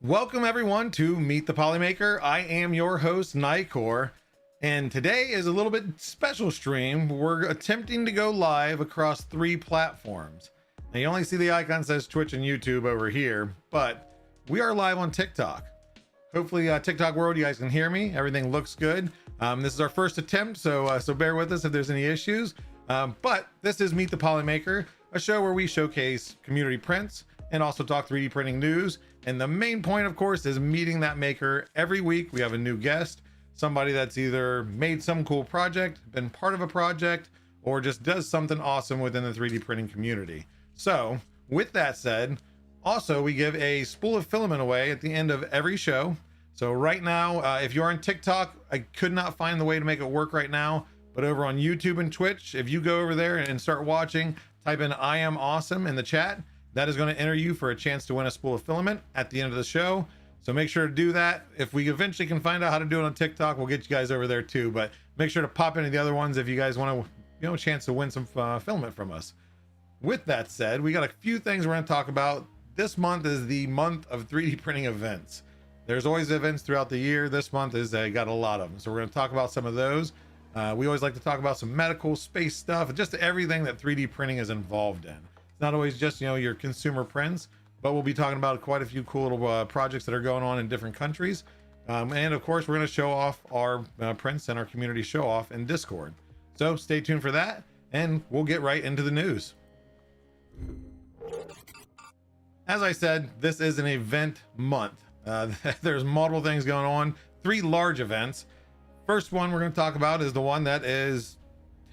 Welcome everyone to Meet the Polymaker. I am your host, Nikor, and today is a little bit special stream. We're attempting to go live across 3 platforms. Now you only see the icon says Twitch and YouTube over here, but we are live on TikTok. Hopefully TikTok world, you guys can hear me. Everything looks good. This is our first attempt, so bear with us if there's any issues. But this is Meet the Polymaker, a show where we showcase community prints and also talk 3D printing news. And the main point, of course, is meeting that maker. Every week we have a new guest, somebody that's either made some cool project, been part of a project, or just does something awesome within the 3D printing community. So with that said, also we give a spool of filament away at the end of every show. So right now, if you're on TikTok, I could not find the way to make it work right now, but over on YouTube and Twitch, if you go over there and start watching, type in "I am awesome" in the chat. That is going to enter you for a chance to win a spool of filament at the end of the show. So make sure to do that. If we eventually can find out how to do it on TikTok, we'll get you guys over there too. But make sure to pop into the other ones if you guys want to, a chance to win some filament from us. With that said, we got a few things we're going to talk about. This month is the month of 3D printing events. There's always events throughout the year. This month is got a lot of them. So we're going to talk about some of those. We always like to talk about some medical space stuff, just everything that 3D printing is involved in. It's not always just, your consumer prints, but we'll be talking about quite a few cool little projects that are going on in different countries. And of course, we're going to show off our prints and our community show off in Discord. So stay tuned for that, and we'll get right into the news. As I said, this is an event month. There's multiple things going on, 3 large events. First one we're going to talk about is the one that is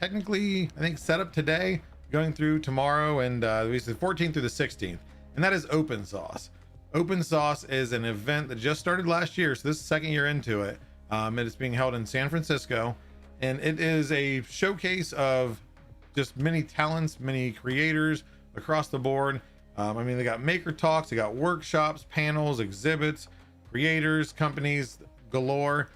technically, I think, set up today, going through tomorrow, and the 14th through the 16th, and that is Open Sauce. Open Sauce is an event that just started last year, so this is the 2nd year into it. And it's being held in San Francisco, and it is a showcase of just many talents, many creators across the board. They got maker talks, they got workshops, panels, exhibits, creators, companies galore.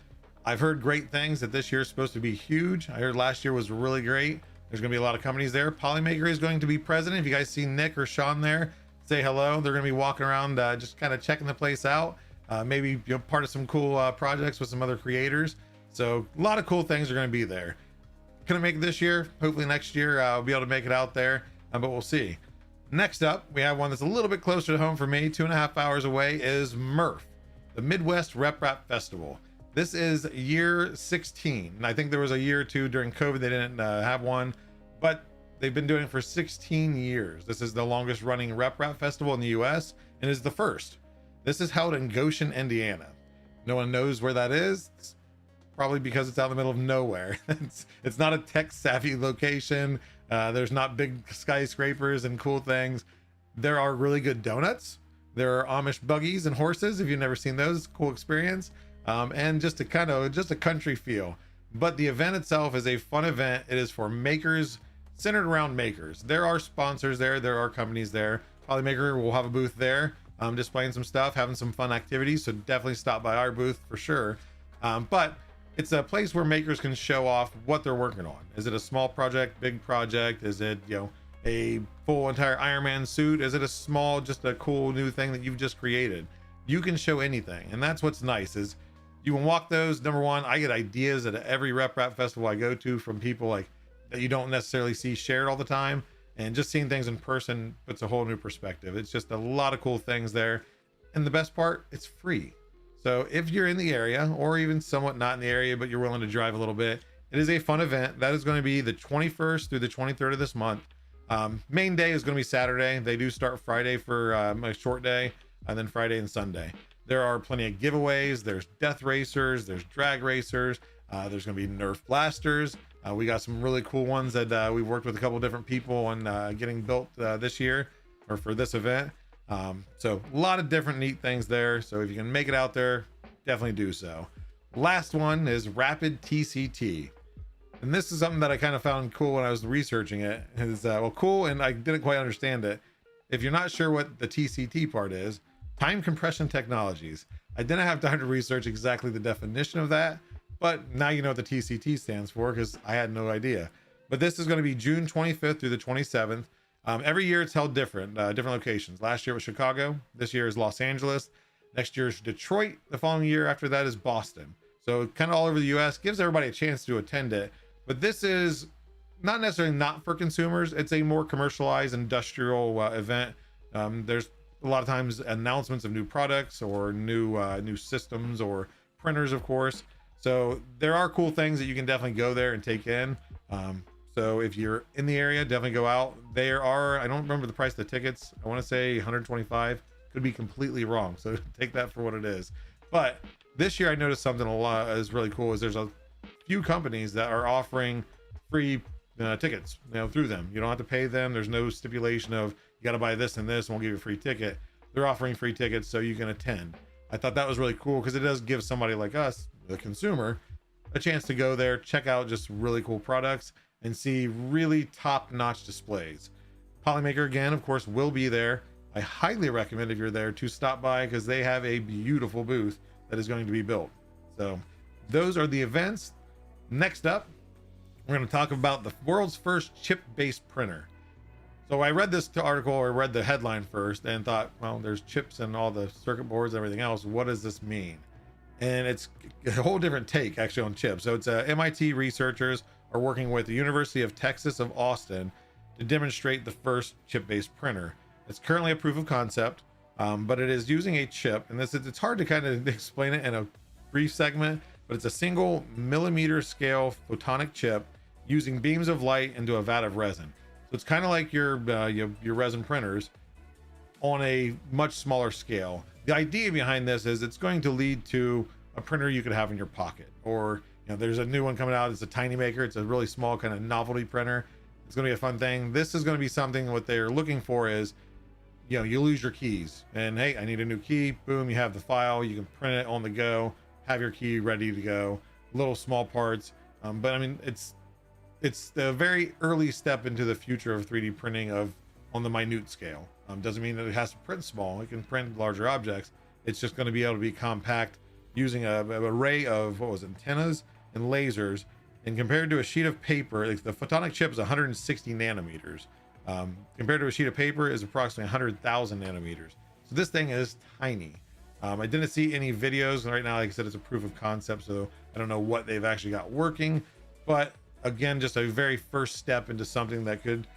I've heard great things that this year is supposed to be huge. I heard last year was really great. There's going to be a lot of companies there. Polymaker is going to be present. If you guys see Nick or Sean there, say hello. They're going to be walking around just kind of checking the place out. Maybe part of some cool projects with some other creators. So a lot of cool things are going to be there. Couldn't make it this year. Hopefully next year I'll be able to make it out there, but we'll see. Next up, we have one that's a little bit closer to home for me. 2.5 hours away is MRF, the Midwest Rep Rap Festival. This is year 16. And I think there was a year or two during COVID they didn't have one, but they've been doing it for 16 years. This is the longest running Rep Rap Festival in the US and is the first. This is held in Goshen, Indiana. No one knows where that is. It's probably because it's out in the middle of nowhere. It's not a tech savvy location. There's not big skyscrapers and cool things. There are really good donuts. There are Amish buggies and horses. If you've never seen those, cool experience. And just a country feel. But the event itself is a fun event. It is for makers, centered around makers. There are sponsors there. There are companies there. Polymaker will have a booth there, displaying some stuff, having some fun activities. So definitely stop by our booth for sure. But it's a place where makers can show off what they're working on. Is it a small project, big project? Is it, a full entire Iron Man suit? Is it a small, just a cool new thing that you've just created? You can show anything. And that's what's nice is you can walk those. Number one, I get ideas at every Rep Rap Festival I go to from people like that you don't necessarily see shared all the time, and just seeing things in person puts a whole new perspective. It's just a lot of cool things there, and the best part, it's free. So if you're in the area, or even somewhat not in the area but you're willing to drive a little bit, it is a fun event. That is going to be the 21st through the 23rd of this month. Main day is going to be Saturday. They do start Friday for a short day, and then Friday and Sunday. There are plenty of giveaways. There's death racers, there's drag racers, there's going to be Nerf blasters. We got some really cool ones that we've worked with a couple different people on getting built this year, or for this event. So a lot of different neat things there. So if you can make it out there, definitely do so. Last one is Rapid TCT. And this is something that I kind of found cool when I was researching it. Is cool, and I didn't quite understand it. If you're not sure what the TCT part is, time compression technologies. I didn't have time to research exactly the definition of that, but now you know what the TCT stands for, because I had no idea. But this is going to be June 25th through the 27th. Every year it's held different locations. Last year was Chicago. This year is Los Angeles. Next year is Detroit. The following year after that is Boston. So kind of all over the US, gives everybody a chance to attend it. But this is not necessarily not for consumers. It's a more commercialized industrial event. There's a lot of times announcements of new products or new systems or printers, of course. So there are cool things that you can definitely go there and take in. So if you're in the area, definitely go out. There are, I don't remember the price of the tickets. I want to say 125, could be completely wrong. So take that for what it is. But this year I noticed something a lot is really cool is there's a few companies that are offering free tickets, through them. You don't have to pay them. There's no stipulation of you got to buy this and this and we'll give you a free ticket. They're offering free tickets so you can attend. I thought that was really cool because it does give somebody like us, the consumer, a chance to go there, check out just really cool products and see really top-notch displays. Polymaker, again, of course, will be there. I highly recommend if you're there to stop by because they have a beautiful booth that is going to be built. So those are the events. Next up, we're going to talk about the world's first chip-based printer. So I read this article, or read the headline first and thought, well, there's chips and all the circuit boards and everything else. What does this mean? And it's a whole different take actually on chips. So it's MIT researchers are working with the University of Texas of Austin to demonstrate the first chip-based printer. It's currently a proof of concept, but it is using a chip, and it's hard to kind of explain it in a brief segment, but it's a single millimeter scale photonic chip using beams of light into a vat of resin. So it's kind of like your resin printers on a much smaller scale. The idea behind this is it's going to lead to a printer you could have in your pocket, or there's a new one coming out. It's a Polymaker. It's a really small kind of novelty printer. It's going to be a fun thing. This is going to be something what they're looking for is, you lose your keys and hey, I need a new key. Boom, you have the file. You can print it on the go, have your key ready to go. Little small parts, but I mean it's the very early step into the future of 3D printing on the minute scale. Doesn't mean that it has to print small. It can print larger objects. It's just going to be able to be compact using an array of antennas and lasers. And compared to a sheet of paper, the photonic chip is 160 nanometers. Compared to a sheet of paper is approximately 100,000 nanometers. So this thing is tiny. I didn't see any videos right now. Like I said, it's a proof of concept, so I don't know what they've actually got working. But again, just a very first step into something that could,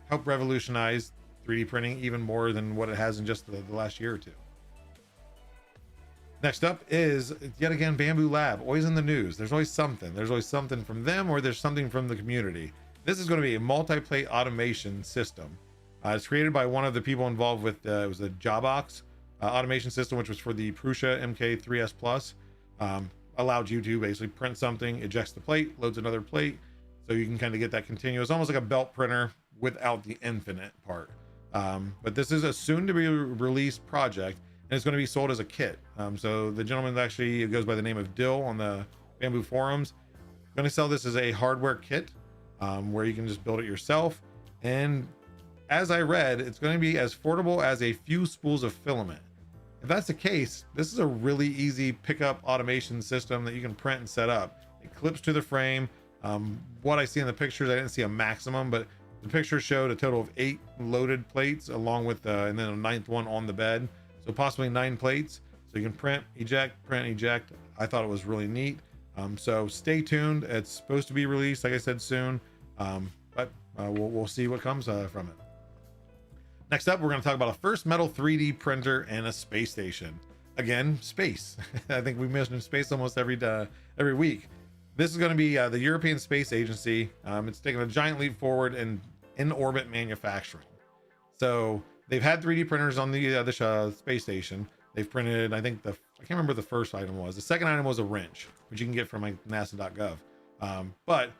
help revolutionize 3D printing even more than what it has in just the last year or two. Next up is yet again Bamboo Lab, always in the news. There's always something. There's always something from them, or there's something from the community. This is going to be a multi-plate automation system. It's created by one of the people involved with it was the Jobox automation system, which was for the Prusa MK3S Plus. Allowed you to basically print something, ejects the plate, loads another plate, so you can kind of get that continuous, almost like a belt printer without the infinite part. But this is a soon-to-be released project, and it's going to be sold as a kit. So the gentleman actually goes by the name of Dill on the Bamboo forums. Going to sell this as a hardware kit, where you can just build it yourself. And as I read, it's going to be as affordable as a few spools of filament. If that's the case, this is a really easy pickup automation system that you can print and set up. It clips to the frame. What I see in the pictures, I didn't see a maximum, but the picture showed a total of 8 loaded plates along with and then a 9th one on the bed. So possibly 9 plates. So you can print, eject. I thought it was really neat. So stay tuned. It's supposed to be released, like I said, soon. But we'll see what comes from it. Next up, we're going to talk about a first metal 3D printer and a space station. Again, space. I think we mentioned space almost every week. This is going to be the European Space Agency. It's taking a giant leap forward in in-orbit manufacturing. So they've had 3D printers on the space station. They've printed, I can't remember the first item was. The second item was a wrench, which you can get from like nasa.gov. But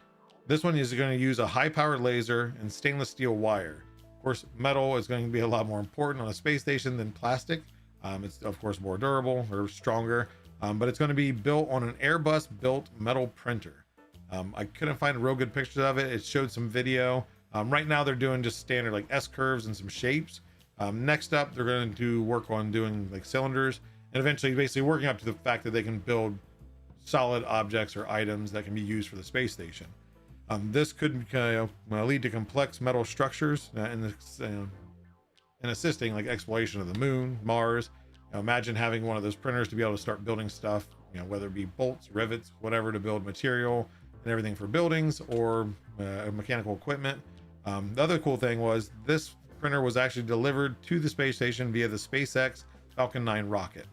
this one is going to use a high-powered laser and stainless steel wire. Of course, metal is going to be a lot more important on a space station than plastic. It's of course more durable or stronger, but it's going to be built on an Airbus built metal printer. I couldn't find real good pictures of it. It showed some video. Right now they're doing just standard like S curves and some shapes. Next up, they're going to work on doing like cylinders and eventually basically working up to the fact that they can build solid objects or items that can be used for the space station. This could lead to complex metal structures in assisting like exploration of the moon, Mars, imagine having one of those printers to be able to start building stuff, whether it be bolts, rivets, whatever, to build material and everything for buildings or mechanical equipment. The other cool thing was this printer was actually delivered to the space station via the SpaceX Falcon 9 rocket.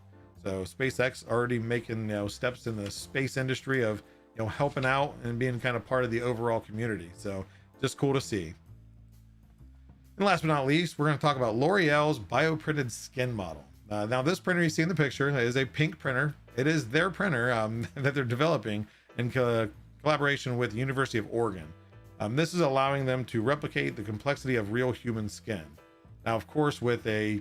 So SpaceX already making steps in the space industry of helping out and being kind of part of the overall community. So just cool to see. And last but not least, we're going to talk about L'Oreal's bioprinted skin model. Now this printer you see in the picture is a pink printer. It is their printer that they're developing in collaboration with the University of Oregon. This is allowing them to replicate the complexity of real human skin. Now, of course, with a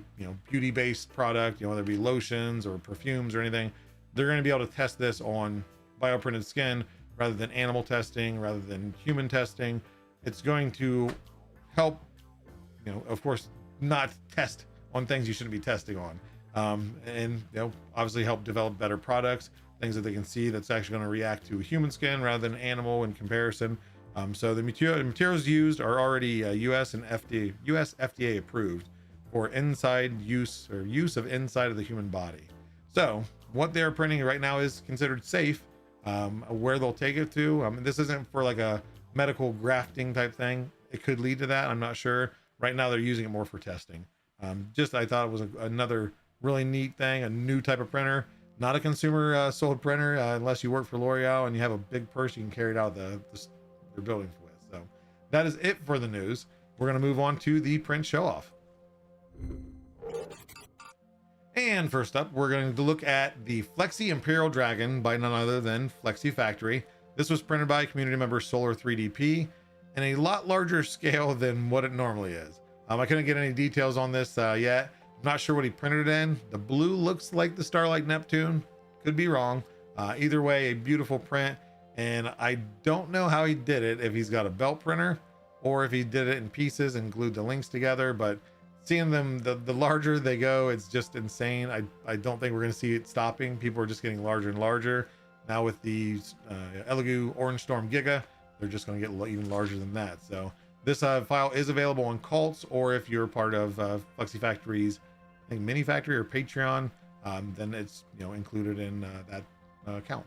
beauty-based product, whether it be lotions or perfumes or anything, they're going to be able to test this on bioprinted skin rather than animal testing, rather than human testing. It's going to help, of course, not test on things you shouldn't be testing on, and obviously help develop better products, things that they can see that's actually going to react to human skin rather than animal in comparison. So the materials used are already US FDA approved for inside use or use of inside of the human body. So what they're printing right now is considered safe. Where they'll take it to, this isn't for like a medical grafting type thing. It could lead to that. I'm not sure. Right now they're using it more for testing. I thought it was another really neat thing, a new type of printer, not a consumer sold printer, unless you work for L'Oreal and you have a big purse you can carry it out the your buildings with. So that is it for the news. We're going to move on to the print show off. And first up, we're going to look at the Flexi Imperial Dragon by none other than Flexi Factory. This was printed by community member Solar 3DP in a lot larger scale than what it normally is. I couldn't get any details on this yet. I'm not sure what he printed it in. The blue looks like the Starlight Neptune. Could be wrong. Either way, a beautiful print. And I don't know how he did it, if he's got a belt printer or if he did it in pieces and glued the links together. But seeing them, the larger they go, it's just insane. I don't think we're going to see it stopping. People are just getting larger and larger. Now with the Elegoo Orange Storm Giga, they're just going to get even larger than that. So this file is available on Cults, or if you're part of Flexi Factory's, I think, Mini Factory or Patreon, then it's included in that account.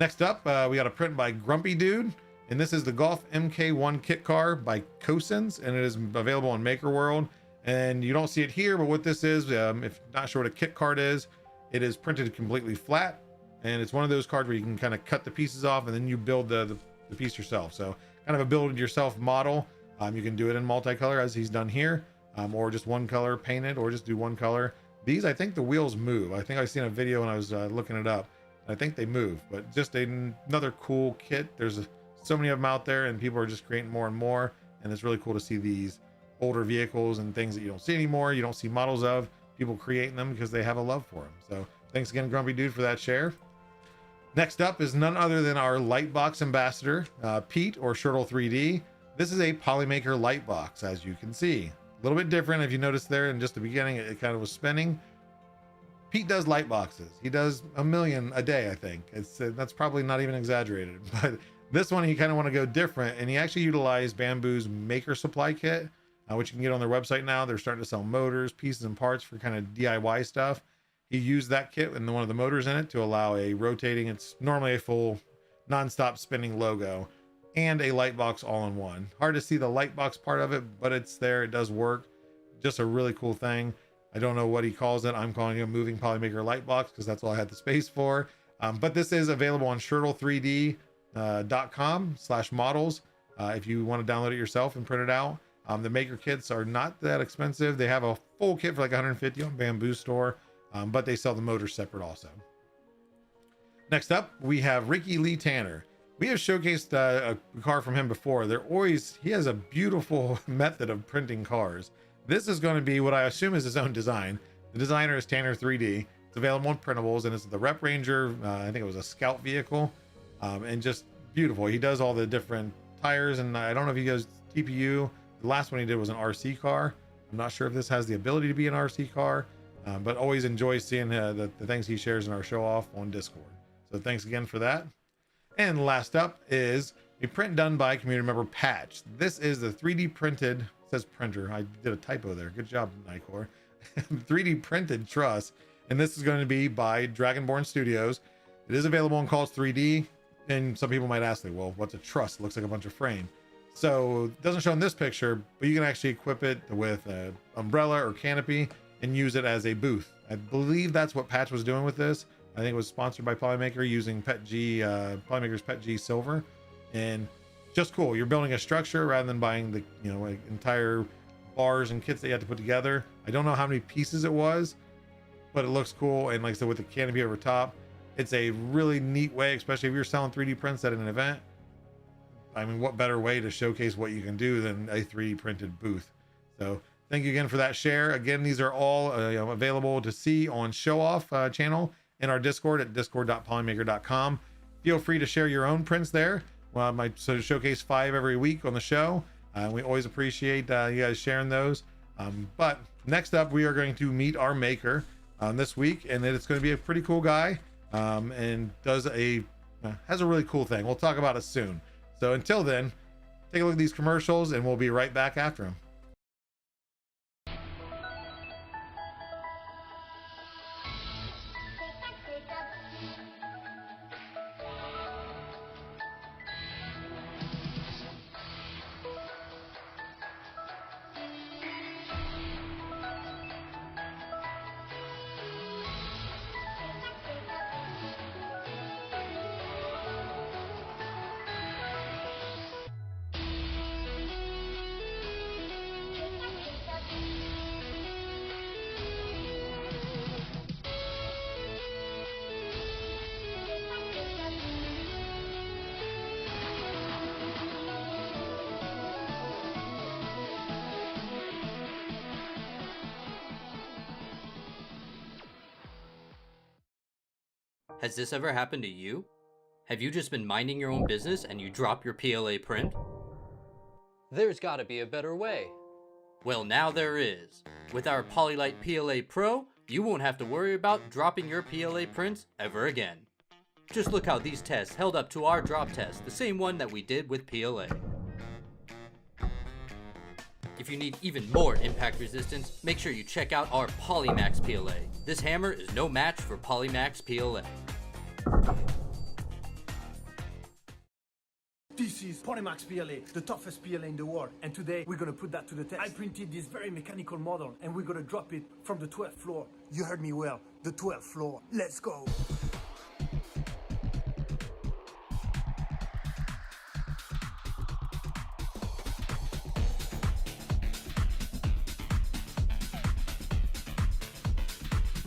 Next up, we got a print by Grumpy Dude, and this is the Golf MK1 kit car by Cosins, and it is available on Maker World. And you don't see it here, but what this is, if not sure what a kit card is, it is printed completely flat, and it's one of those cards where you can kind of cut the pieces off and then you build the piece yourself. So kind of a build it yourself model. You can do it in multicolor as he's done here, or just one color painted, or just do one color. These, I think the wheels move. I think I've seen a video when I was looking it up. I think they move, but just another cool kit. There's so many of them out there and people are just creating more and more. And it's really cool to see these older vehicles and things that you don't see anymore. You don't see models of people creating them because they have a love for them. So thanks again, Grumpy Dude, for that share. Next up is none other than our Lightbox ambassador, Pete, or Shirtle 3D. This is a Polymaker Lightbox, as you can see. A little bit different. If you noticed there in just the beginning, it kind of was spinning. Pete does light boxes. He does 1 million a day, I think. That's probably not even exaggerated, but this one he kind of want to go different, and he actually utilized Bamboo's Maker Supply Kit, which you can get on their website now. They're starting to sell motors, pieces, and parts for kind of DIY stuff. He used that kit and one of the motors in it to allow a rotating, it's normally a full non-stop spinning logo, and a light box all in one. Hard to see the light box part of it, but it's there. It does work. Just a really cool thing. I don't know what he calls it. I'm calling it a moving Polymaker Lightbox because that's all I had the space for. But this is available on shirtle3d.com/models if you want to download it yourself and print it out. The maker kits are not that expensive. They have a full kit for like 150 on Bamboo Store, but they sell the motors separate also. Next up, we have Ricky Lee Tanner. We have showcased a car from him before. He has a beautiful method of printing cars. This is going to be what I assume is his own design. The designer is Tanner 3D. It's available on printables, and it's the Rep Ranger. I think it was a scout vehicle, and just beautiful. He does all the different tires, and I don't know if he goes TPU. The last one he did was an RC car. I'm not sure if this has the ability to be an RC car, but always enjoy seeing the things he shares in our show off on Discord. So thanks again for that. And last up is a print done by community member Patch. This is the 3D printed, it says printer. I did a typo there. Good job, Nicor. 3D printed truss, and this is going to be by Dragonborn Studios. It is available in Calls 3D, and some people might ask, like, well, what's a truss? It looks like a bunch of frame. So it doesn't show in this picture, but you can actually equip it with an umbrella or canopy and use it as a booth. I believe that's what Patch was doing with this. I think it was sponsored by Polymaker using Polymaker's Pet G Silver, and just cool. You're building a structure rather than buying the, like entire bars and kits that you have to put together. I don't know how many pieces it was, but it looks cool. And like I said, with the canopy over top, it's a really neat way, especially if you're selling 3D prints at an event. I mean, what better way to showcase what you can do than a 3D printed booth? So thank you again for that share. Again, these are all available to see on Show Off channel in our Discord at discord.polymaker.com. Feel free to share your own prints there. Well, I might showcase 5 every week on the show. We always appreciate you guys sharing those. But next up, we are going to meet our maker this week, and it's going to be a pretty cool guy, and has a really cool thing. We'll talk about it soon. So until then, take a look at these commercials, and we'll be right back after them. Has this ever happened to you? Have you just been minding your own business and you drop your PLA print? There's gotta be a better way. Well, now there is. With our Polylite PLA Pro, you won't have to worry about dropping your PLA prints ever again. Just look how these tests held up to our drop test, the same one that we did with PLA. If you need even more impact resistance, make sure you check out our Polymax PLA. This hammer is no match for Polymax PLA. This is Polymax PLA, the toughest PLA in the world, and today we're gonna put that to the test. I printed this very mechanical model and we're gonna drop it from the 12th floor. You heard me well, the 12th floor. Let's go!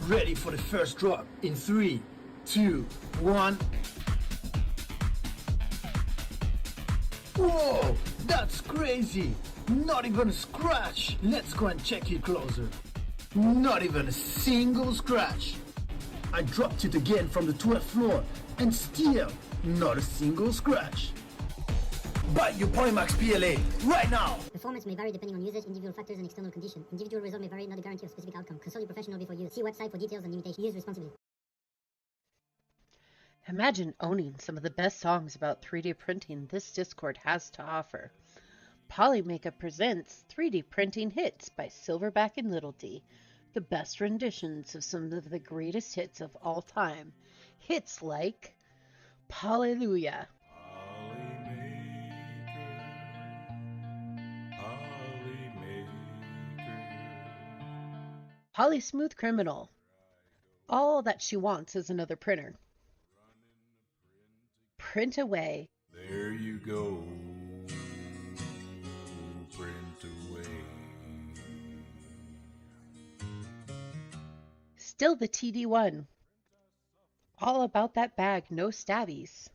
Ready for the first drop in 3, 2, 1. Whoa, that's crazy! Not even a scratch! Let's go and check it closer. Not even a single scratch. I dropped it again from the 12th floor and still not a single scratch. Buy your Polymax PLA right now! Performance may vary depending on usage, individual factors, and external condition. Individual result may vary, not a guarantee of specific outcome. Consult your professional before use. See website for details and limitations. Use responsibly. Imagine owning some of the best songs about 3D printing this Discord has to offer. Polymaker presents 3D Printing Hits by Silverback and Little D, the best renditions of some of the greatest hits of all time. Hits like Hallelujah, Polly Smooth Criminal, All That She Wants Is Another Printer, Print Away, There you go, print away. Still the TD1, All About That Bag, No Stabbies,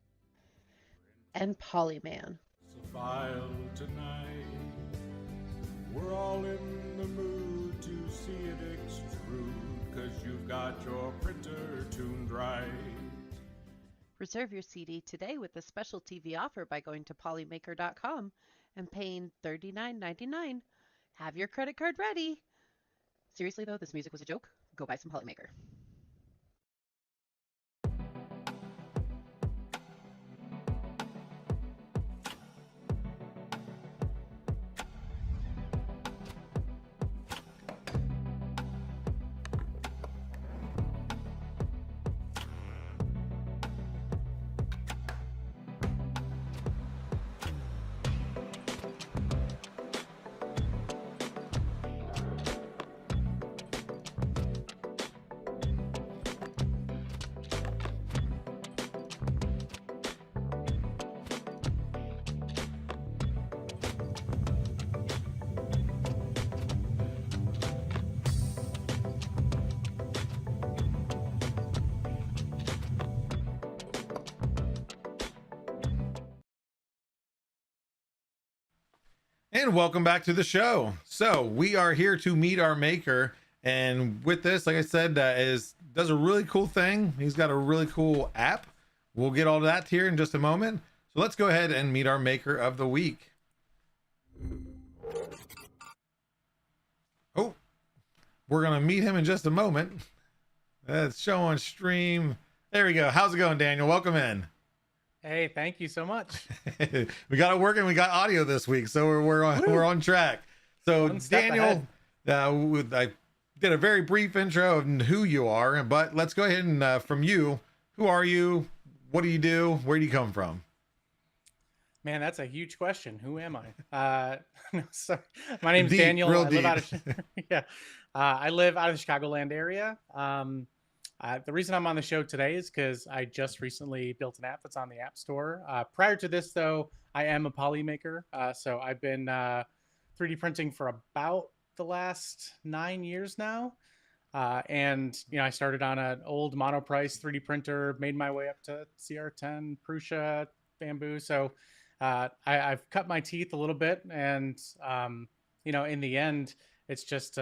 and Polyman. It's a file tonight. We're all in the mood to see it extrude, 'cause you've got your printer tuned right. Reserve your CD today with a special TV offer by going to polymaker.com and paying $39.99. Have your credit card ready. Seriously though, this music was a joke. Go buy some Polymaker. And welcome back to the show. So we are here to meet our maker, and with this, like I said, does a really cool thing. He's got a really cool app. We'll get all that here in just a moment. So let's go ahead and meet our maker of the week. Oh, we're gonna meet him in just a moment. Let's show on stream. There we go. How's it going, Daniel? Welcome in. Hey, thank you so much. We got it working. We got audio this week, so we're on track. So Daniel, I did a very brief intro of who you are, but let's go ahead and from you, who are you? What do you do? Where do you come from? Man, that's a huge question. Who am I? No, sorry. My name's Deep, Daniel. real I live out deep. of yeah. I live out of the Chicagoland area. The reason I'm on the show today is because I just recently built an app that's on the App Store. Prior to this, though, I am a Polymaker. So I've been 3D printing for about the last 9 years now. And, I started on an old monoprice 3D printer, made my way up to CR10, Prusa, Bamboo. So I've cut my teeth a little bit. And, in the end, it's just,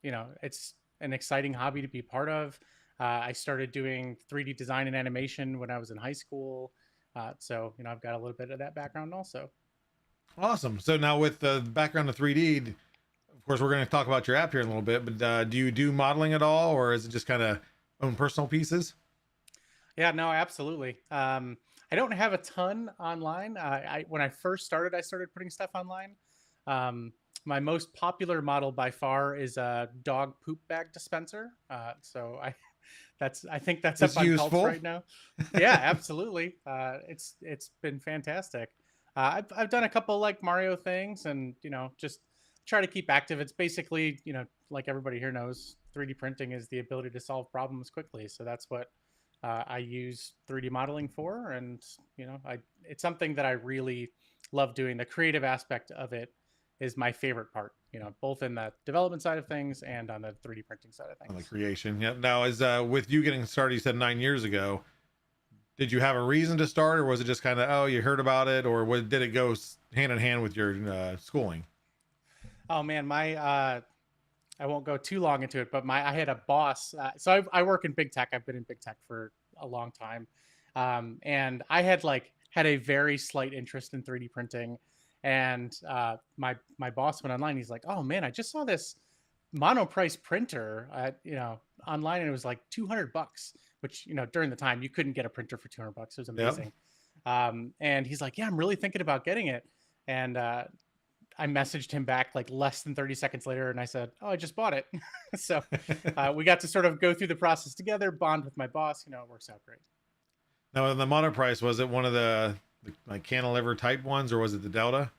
it's an exciting hobby to be part of. I started doing 3D design and animation when I was in high school. So, I've got a little bit of that background also. Awesome. So now with the background of 3D, of course, we're going to talk about your app here in a little bit, but do you do modeling at all, or is it just kind of own personal pieces? Yeah, no, absolutely. I don't have a ton online. When I first started, I started putting stuff online. My most popular model by far is a dog poop bag dispenser. So I think that's It's up on useful. Cults right now. Yeah, absolutely. It's been fantastic. I've done a couple like Mario things, and just try to keep active. It's basically like everybody here knows, 3D printing is the ability to solve problems quickly. So that's what I use 3D modeling for, and it's something that I really love doing. The creative aspect of it is my favorite part, both in the development side of things and on the 3D printing side of things. On the creation. Yep. Now, is with you getting started, you said 9 years ago, did you have a reason to start, or was it just kind of, oh, you heard about it, or did it go hand in hand with your schooling? Oh man, I won't go too long into it, but I had a boss. So I work in big tech. I've been in big tech for a long time. And I had a very slight interest in 3D printing. And my boss went online. He's like, "Oh man, I just saw this monoprice printer online, and it was like $200, which during the time you couldn't get a printer for $200. It was amazing." Yep. And he's like, "Yeah, I'm really thinking about getting it." And I messaged him back like less than 30 seconds later, and I said, "Oh, I just bought it." So we got to sort of go through the process together, bond with my boss. It works out great. Now, in the monoprice, was it one of the like cantilever type ones, or was it the Delta?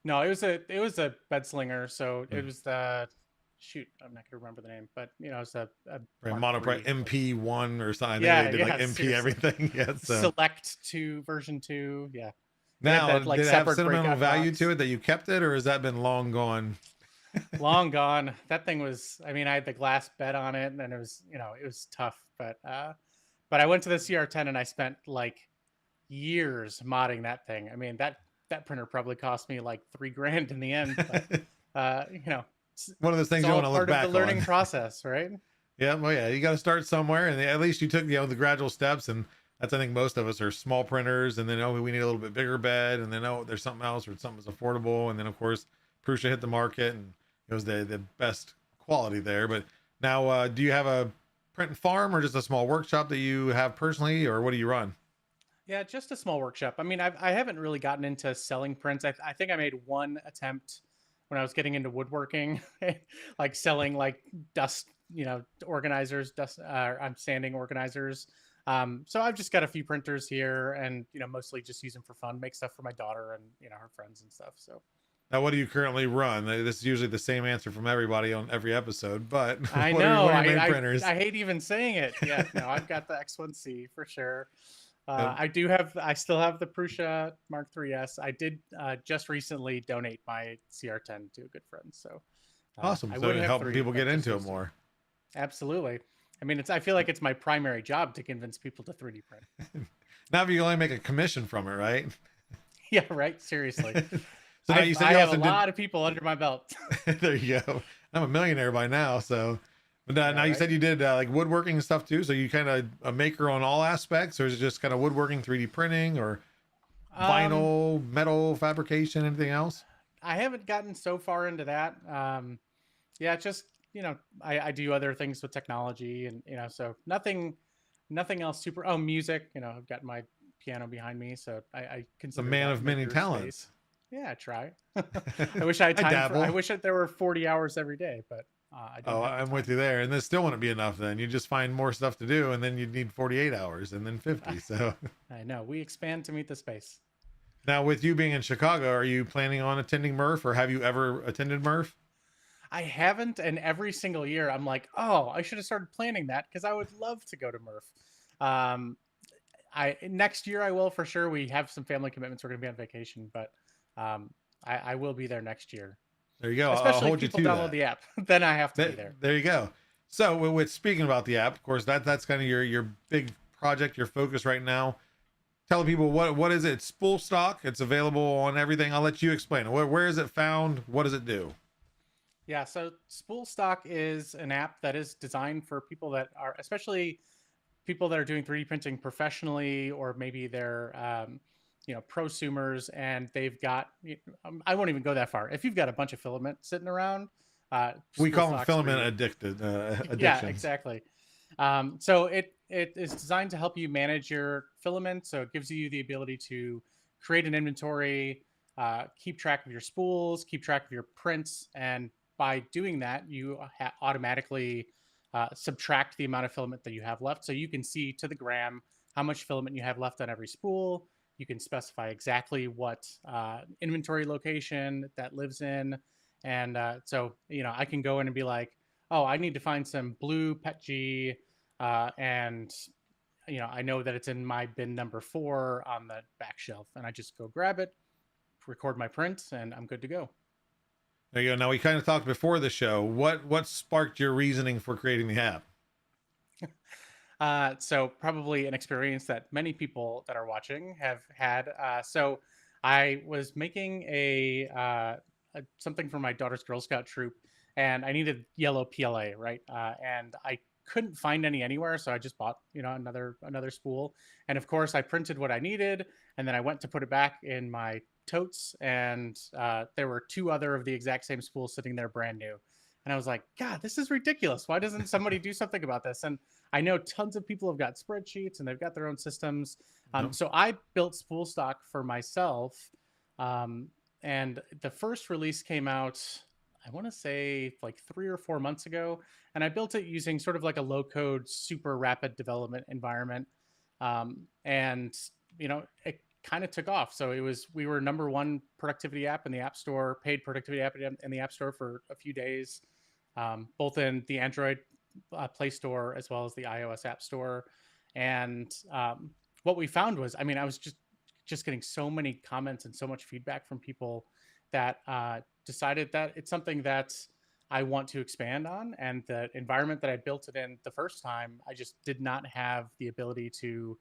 No, it was a bed slinger. So it was the I'm not gonna remember the name, but it's a monoprice MP1 or something. Yeah, they did like MP seriously. Everything. Yeah, so. Select 2 version 2. Yeah. Now, did it have sentimental value to it that you kept it, or has that been long gone? Long gone. That thing was, I had the glass bed on it, and it was, it was tough, but I went to the CR10 and I spent like years modding that thing. That printer probably cost me like $3,000 in the end, but one of those things you want to look back on. The learning process, right? Yeah. Well, yeah, you got to start somewhere, and at least you took, the gradual steps, and that's, I think most of us are small printers, and then, we need a little bit bigger bed, and then, there's something else, or something's affordable. And then of course, Prusa hit the market, and it was the best quality there. But now, do you have a print farm, or just a small workshop that you have personally, or what do you run? Yeah, just a small workshop. I haven't really gotten into selling prints. I think I made one attempt when I was getting into woodworking, like selling like dust, organizers, I'm sanding organizers. So I've just got a few printers here, and mostly just use them for fun, make stuff for my daughter and her friends and stuff. So now, what do you currently run? This is usually the same answer from everybody on every episode, but I know what are your main printers? I hate even saying it. Yeah, no, I've got the X1C for sure. I still have the Prusa Mark 3S. I did just recently donate my CR10 to a good friend. So awesome. So helping people get into it more. Absolutely. I feel like it's my primary job to convince people to 3D print. Now, if you only make a commission from it, right? Yeah, right. Seriously. So now you said I you have also a lot of people under my belt. there you go. I'm a millionaire by now, so. But Yeah, now you right? said you did like woodworking and stuff too. So you kind of a maker on all aspects, or is it just kind of woodworking, 3D printing, or Um, vinyl, metal fabrication, anything else? I haven't gotten so far into that. Yeah, it's just I do other things with technology, and so nothing else super. Oh, music. I've got my piano behind me, so I The consider man that of many maker talents. space. Yeah, I try. I wish I had I time for. I dabble. wish that there were 40 hours every day, but I don't Oh, have the I'm with time. you there. And this still wouldn't be enough then. You just find more stuff to do, and then you'd need 48 hours and then 50. So I know we expand to meet the space. now, with you being in Chicago, are you planning on attending Murph, or have you ever attended Murph? I haven't, and every single year I'm like, oh, I should have started planning that because I would love to go to Murph. Um, I next year I will for sure. We have some family commitments. We're going to be on vacation, but um, I will be there next year. There you go. I'll Especially if hold you people to download that. the app, then I have to be That there. there you go. So with speaking about the app, of course, that's kind of your big project, your focus right now. Tell people what is it? It's Spool Stock. It's available on everything. I'll let you explain it. Where is it found? What does it do? Yeah, so Spool Stock is an app that is designed for people that are, especially people that are doing 3D printing professionally, or maybe they're, prosumers, and they've got. I won't even go that far. If you've got a bunch of filament sitting around, We Spool call them Stock's for filament you. addicted Yeah, addictions. exactly. So it is designed to help you manage your filament. So it gives you the ability to create an inventory, keep track of your spools, keep track of your prints, and by doing that, you automatically subtract the amount of filament that you have left. So you can see to the gram how much filament you have left on every spool. You can specify exactly what inventory location that lives in, and so I can go in and be like, oh, I need to find some blue PETG, and I know that it's in my bin number 4 on the back shelf, and I just go grab it, record my print, and I'm good to go. There you go. Now we kind of talked before the show. What sparked your reasoning for creating the app? So probably an experience that many people that are watching have had. So I was making something for my daughter's Girl Scout troop, and I needed yellow PLA, right? And I couldn't find any anywhere, so I just bought another spool, and of course I printed what I needed, and then I went to put it back in my totes, and there were 2 other of the exact same spools sitting there brand new. And I was like, God, this is ridiculous. Why doesn't somebody do something about this? And I know tons of people have got spreadsheets and they've got their own systems. Yep. So I built Spool Stock for myself. And the first release came out, I want to say like 3 or 4 months ago. And I built it using sort of like a low code, super rapid development environment. And, it kind of took off. So we were number 1 productivity app in the App Store, paid productivity app in the App Store for a few days, both in the Android Play Store as well as the iOS App Store. And what we found was, I mean, I was just getting so many comments and so much feedback from people that decided that it's something that I want to expand on. And the environment that I built it in the first time, I just did not have the ability to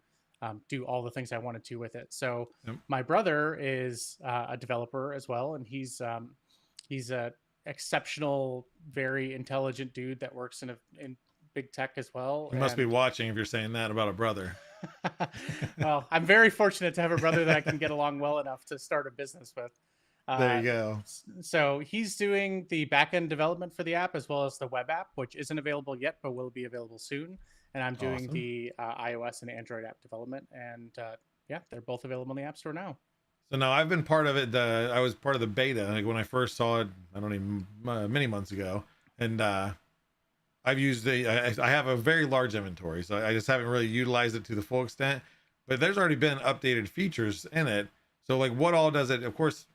do all the things I wanted to with it. So Yep. my brother is a developer as well, and he's a exceptional, very intelligent dude that works in big tech as well. You must be And watching if you're saying that about a brother. well, I'm very fortunate to have a brother that I can get along well enough to start a business with. There you go. So he's doing the backend development for the app as well as the web app, which isn't available yet, but will be available soon. And I'm doing Awesome. the iOS and Android app development. And yeah, they're both available in the App Store now. So now I've been part of it. I was part of the beta, like when I first saw it. I don't even many months ago, and I've used I have a very large inventory, so I just haven't really utilized it to the full extent. But there's already been updated features in it. So like, what all does it? Of course,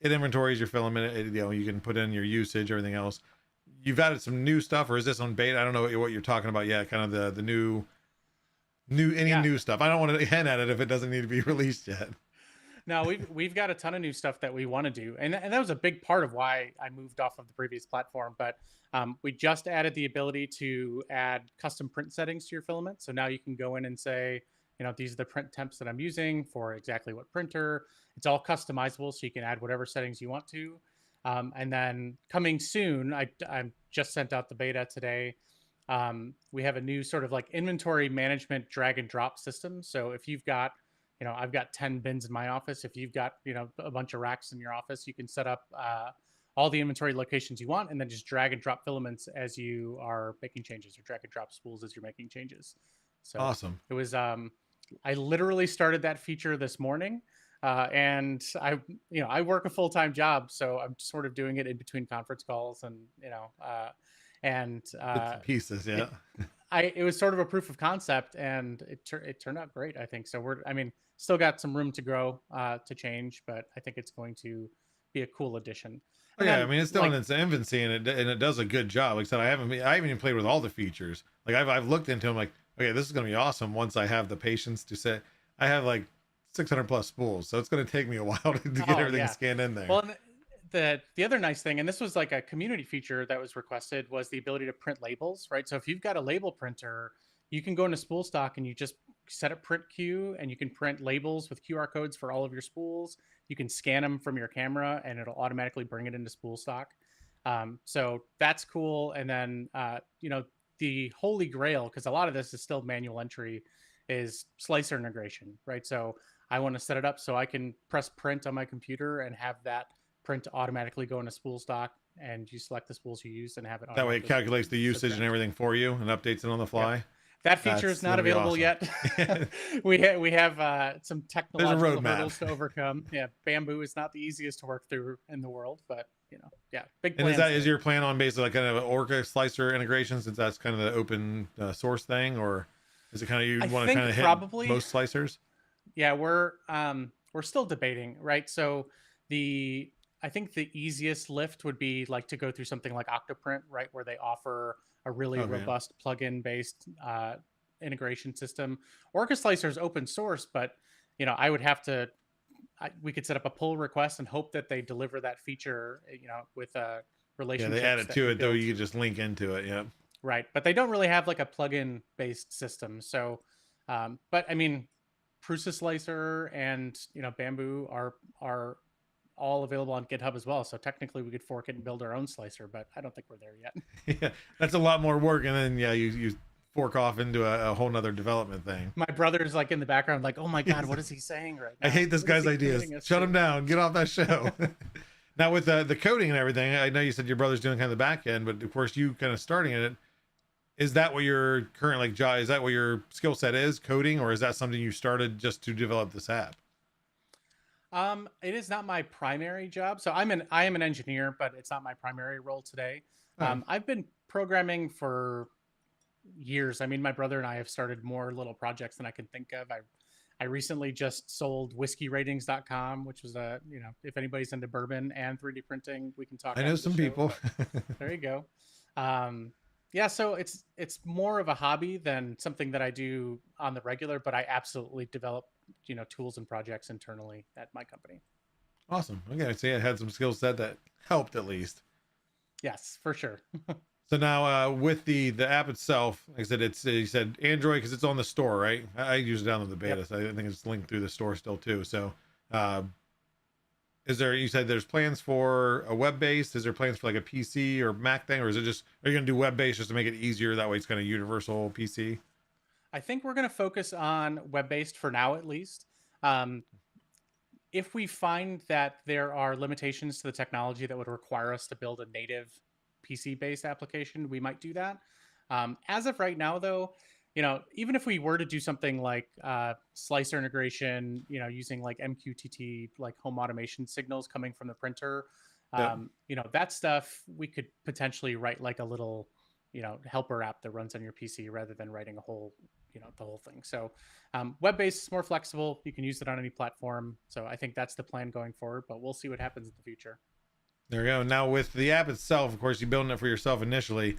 it inventories your filament. You can put in your usage, everything else. You've added some new stuff, or is this on beta? I don't know what you're talking about yet. Kind of the new new stuff. I don't want to hint at it if it doesn't need to be released yet. No, we've got a ton of new stuff that we want to do, and that was a big part of why I moved off of the previous platform. But we just added the ability to add custom print settings to your filament, so now you can go in and say, these are the print temps that I'm using for exactly what printer. It's all customizable, so you can add whatever settings you want to. And then coming soon, I just sent out the beta today. We have a new sort of like inventory management drag and drop system. So if you've got, I've got 10 bins in my office. If you've got, a bunch of racks in your office, you can set up all the inventory locations you want and then just drag and drop filaments as you are making changes, or drag and drop spools as you're making changes. So Awesome. it was, I literally started that feature this morning. And I work a full-time job, so I'm sort of doing it in between conference calls and, Bits and pieces. Yeah. It was sort of a proof of concept, and it turned out great, I think. So still got some room to grow, to change, but I think it's going to be a cool addition. Oh, yeah, I mean, it's still in its infancy, and it does a good job. Like I said, I haven't even played with all the features. Like I've looked into them, like, okay, this is gonna be awesome once I have the patience to say. I have like 600 plus spools, so it's gonna take me a while to get everything scanned in there. Well, the other nice thing, and this was like a community feature that was requested, was the ability to print labels, right? So if you've got a label printer, you can go into spool stock and you just set a print queue, and you can print labels with QR codes for all of your spools. You can scan them from your camera and it'll automatically bring it into spool stock. So that's cool. And then, the holy grail, because a lot of this is still manual entry, is slicer integration, right? So I want to set it up so I can press print on my computer and have that print automatically go into spool stock, and you select the spools you use and have it. That way it calculates the usage and everything for you and updates it on the fly. Yep. That feature is not available yet. we have some technological hurdles to overcome. Yeah, Bamboo is not the easiest to work through in the world, but big plans. And is your plan on basically like kind of an Orca slicer integration, since that's kind of the open source thing, or is it kind of you want to kind of hit probably most slicers? Yeah, we're still debating, right? So I think the easiest lift would be like to go through something like Octoprint, right, where they offer a really robust plugin based integration system. Orca Slicer is open source, but I would have to. We could set up a pull request and hope that they deliver that feature, with a relationship. Yeah, they add it to it, though. You can just link into it. Yeah. Right, but they don't really have like a plugin based system. So, but I mean, Prusa Slicer and Bamboo are all available on GitHub as well. So technically we could fork it and build our own slicer, but I don't think we're there yet. Yeah, that's a lot more work. And then, you fork off into a whole nother development thing. My brother's like in the background, like, oh my God, what is he saying right now? I hate this guy's ideas. Shut him down. Get off that show. Now with the coding and everything, I know you said your brother's doing kind of the back end, but of course you kind of starting in it. Is that what your current job, is that what your skill set is, coding, or is that something you started just to develop this app? It is not my primary job. So I am an engineer, but it's not my primary role today. I've been programming for years. I mean, my brother and I have started more little projects than I can think of. I recently just sold whiskeyratings.com, which was if anybody's into bourbon and 3D printing, we can talk. I know some people. There you go. Yeah, so it's more of a hobby than something that I do on the regular, but I absolutely develop, tools and projects internally at my company. Awesome. Okay, so I had some skill set that helped at least. Yes, for sure. So now with the app itself, like I said, you said Android because it's on the store, right? I usually download the beta, so I think it's linked through the store still too. So you said there's plans for a web-based, is there plans for like a PC or Mac thing, or is it just, are you going to do web-based just to make it easier? That way it's kind of universal PC? I think we're going to focus on web-based for now, at least. If we find that there are limitations to the technology that would require us to build a native PC-based application, we might do that. As of right now, though, even if we were to do something like slicer integration, using like MQTT, like home automation signals coming from the printer, that stuff we could potentially write like a little, helper app that runs on your PC rather than writing a whole, the whole thing. So web-based is more flexible. You can use it on any platform. So I think that's the plan going forward, but we'll see what happens in the future. There we go. Now with the app itself, of course, you're building it for yourself initially.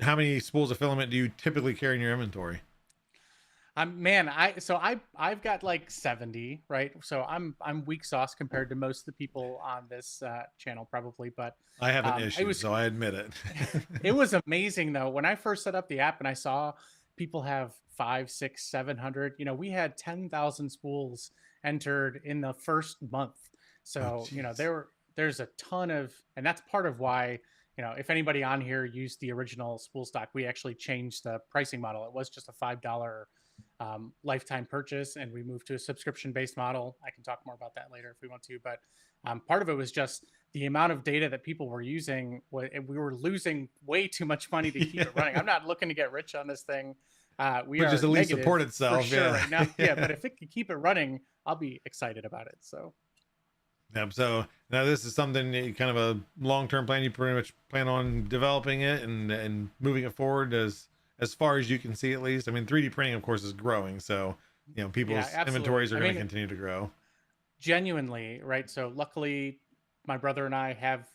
How many spools of filament do you typically carry in your inventory? I've got like 70, right? So I'm weak sauce compared to most of the people on this channel probably, but I have an issue, so I admit it. It was amazing though. When I first set up the app and I saw people have 5, 6, 700. We had 10,000 spools entered in the first month. Oh, So, jeez. there's a ton of, and that's part of why, if anybody on here used the original spool stock, we actually changed the pricing model. It was just a $5 lifetime purchase, and we moved to a subscription based model. I can talk more about that later if we want to, but part of it was just the amount of data that people were using. We were losing way too much money to keep it running. I'm not looking to get rich on this thing. We But are just at least negative support for itself. sure Yeah. right now. Yeah, but if it could keep it running, I'll be excited about it. So Yep. So now this is something kind of a long-term plan. You pretty much plan on developing it and moving it forward as far as you can see, at least. I mean, 3D printing, of course, is growing. So, people's yeah, inventories are absolutely. going to continue to grow. Genuinely, right? So luckily, my brother and I have,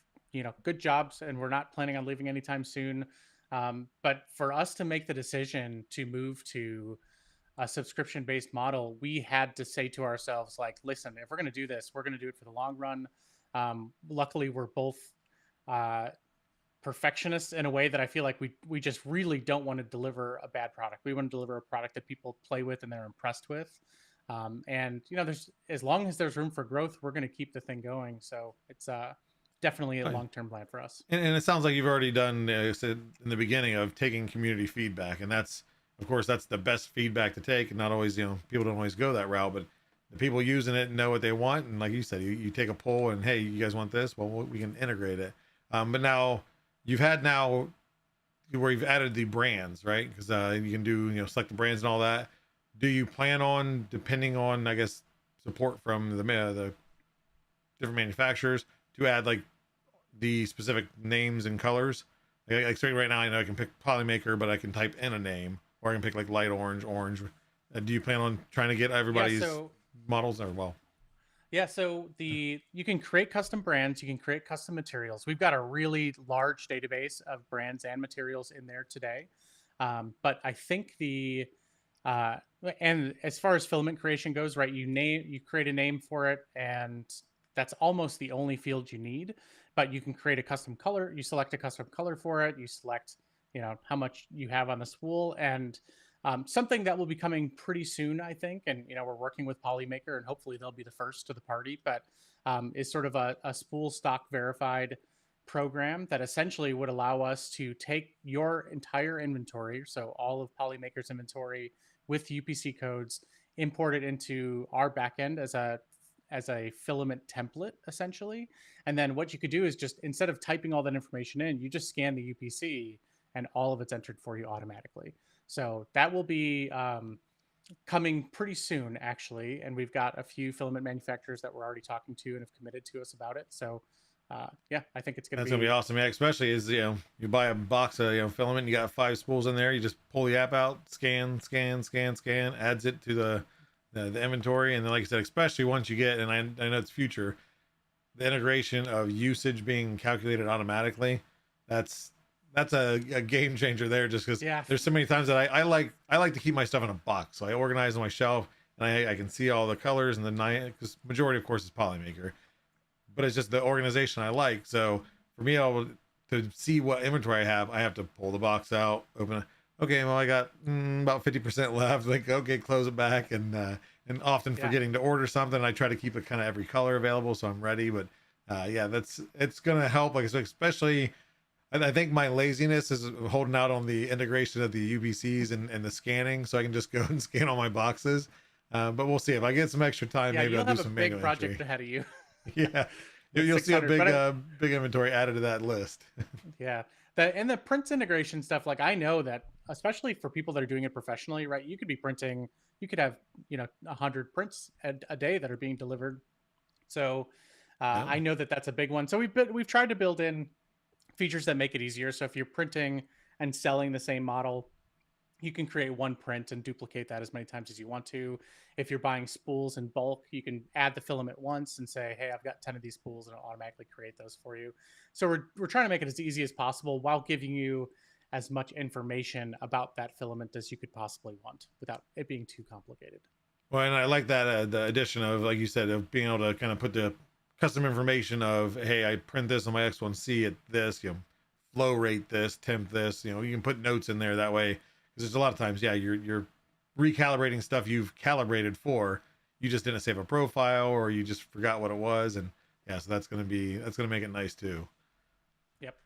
good jobs, and we're not planning on leaving anytime soon. But for us to make the decision to move to a subscription based model, we had to say to ourselves, like, listen, if we're going to do this, we're going to do it for the long run. Luckily, we're both uh, perfectionists in a way that I feel like we just really don't want to deliver a bad product. We want to deliver a product that people play with and they're impressed with. And there's, as long as there's room for growth, we're going to keep the thing going. So it's definitely a Right. long-term plan for us. And it sounds like you've already done, said in the beginning, of taking community feedback, and that's, of course, that's the best feedback to take. And not always, people don't always go that route, but the people using it know what they want. And like you said, you take a poll and, hey, you guys want this? Well, we can integrate it. But now you've had now where you've added the brands, right? Because you can do, select the brands and all that. Do you plan on, depending on, I guess, support from the different manufacturers, to add like the specific names and colors? Like so right now, I know I can pick Polymaker, but I can type in a name, or I can pick like light orange. Do you plan on trying to get everybody's models? Or well, Yeah, so you can create custom brands, you can create custom materials. We've got a really large database of brands and materials in there today. But I think and as far as filament creation goes, right, you create a name for it, and that's almost the only field you need. But you can create a custom color. You select a custom color for it. You select, how much you have on the spool, and something that will be coming pretty soon, I think. And we're working with Polymaker, and hopefully they'll be the first to the party. But is sort of a spool stock verified program that essentially would allow us to take your entire inventory, so all of Polymaker's inventory with UPC codes, import it into our backend as a filament template, essentially. And then what you could do is just, instead of typing all that information in, you just scan the UPC and all of it's entered for you automatically. So that will be coming pretty soon, actually. And we've got a few filament manufacturers that we're already talking to and have committed to us about it. So yeah, I think it's going to be... That's gonna be awesome. Yeah, especially as you buy a box of filament, you got 5 spools in there. You just pull the app out, scan, adds it to the inventory, and then like I said, especially once you get, and I know it's future, the integration of usage being calculated automatically. That's a game changer there. Just because there's so many times that I like to keep my stuff in a box, so I organize on my shelf and I can see all the colors and the night, because majority of course is Polymaker. But it's just the organization I like. So for me, to see what inventory I have to pull the box out, open it. Okay, well, I got about 50% left. Like, okay, close it back, and often forgetting to order something. I try to keep it kind of every color available, so I'm ready. But it's gonna help. Like, especially, I think my laziness is holding out on the integration of the UPCs and the scanning, so I can just go and scan all my boxes. But we'll see if I get some extra time. Maybe I'll do some manual big project entry. ahead of you. Yeah, you'll see a big inventory added to that list. Yeah, the print integration stuff, like, I know that especially for people that are doing it professionally, right, you could be printing, you could have 100 prints a day that are being delivered. So I know that that's a big one. So we've tried to build in features that make it easier. So if you're printing and selling the same model, you can create one print and duplicate that as many times as you want to. If you're buying spools in bulk, you can add the filament once and say, hey, I've got 10 of these spools, and it'll automatically create those for you. So we're trying to make it as easy as possible while giving you as much information about that filament as you could possibly want without it being too complicated. Well, and I like that the addition of, like you said, of being able to kind of put the custom information of, hey, I print this on my X1C at this, flow rate this, temp this, you can put notes in there that way. because there's a lot of times, yeah, you're recalibrating stuff you've calibrated for. You just didn't save a profile, or you just forgot what it was, and yeah, so that's gonna make it nice too. Yep.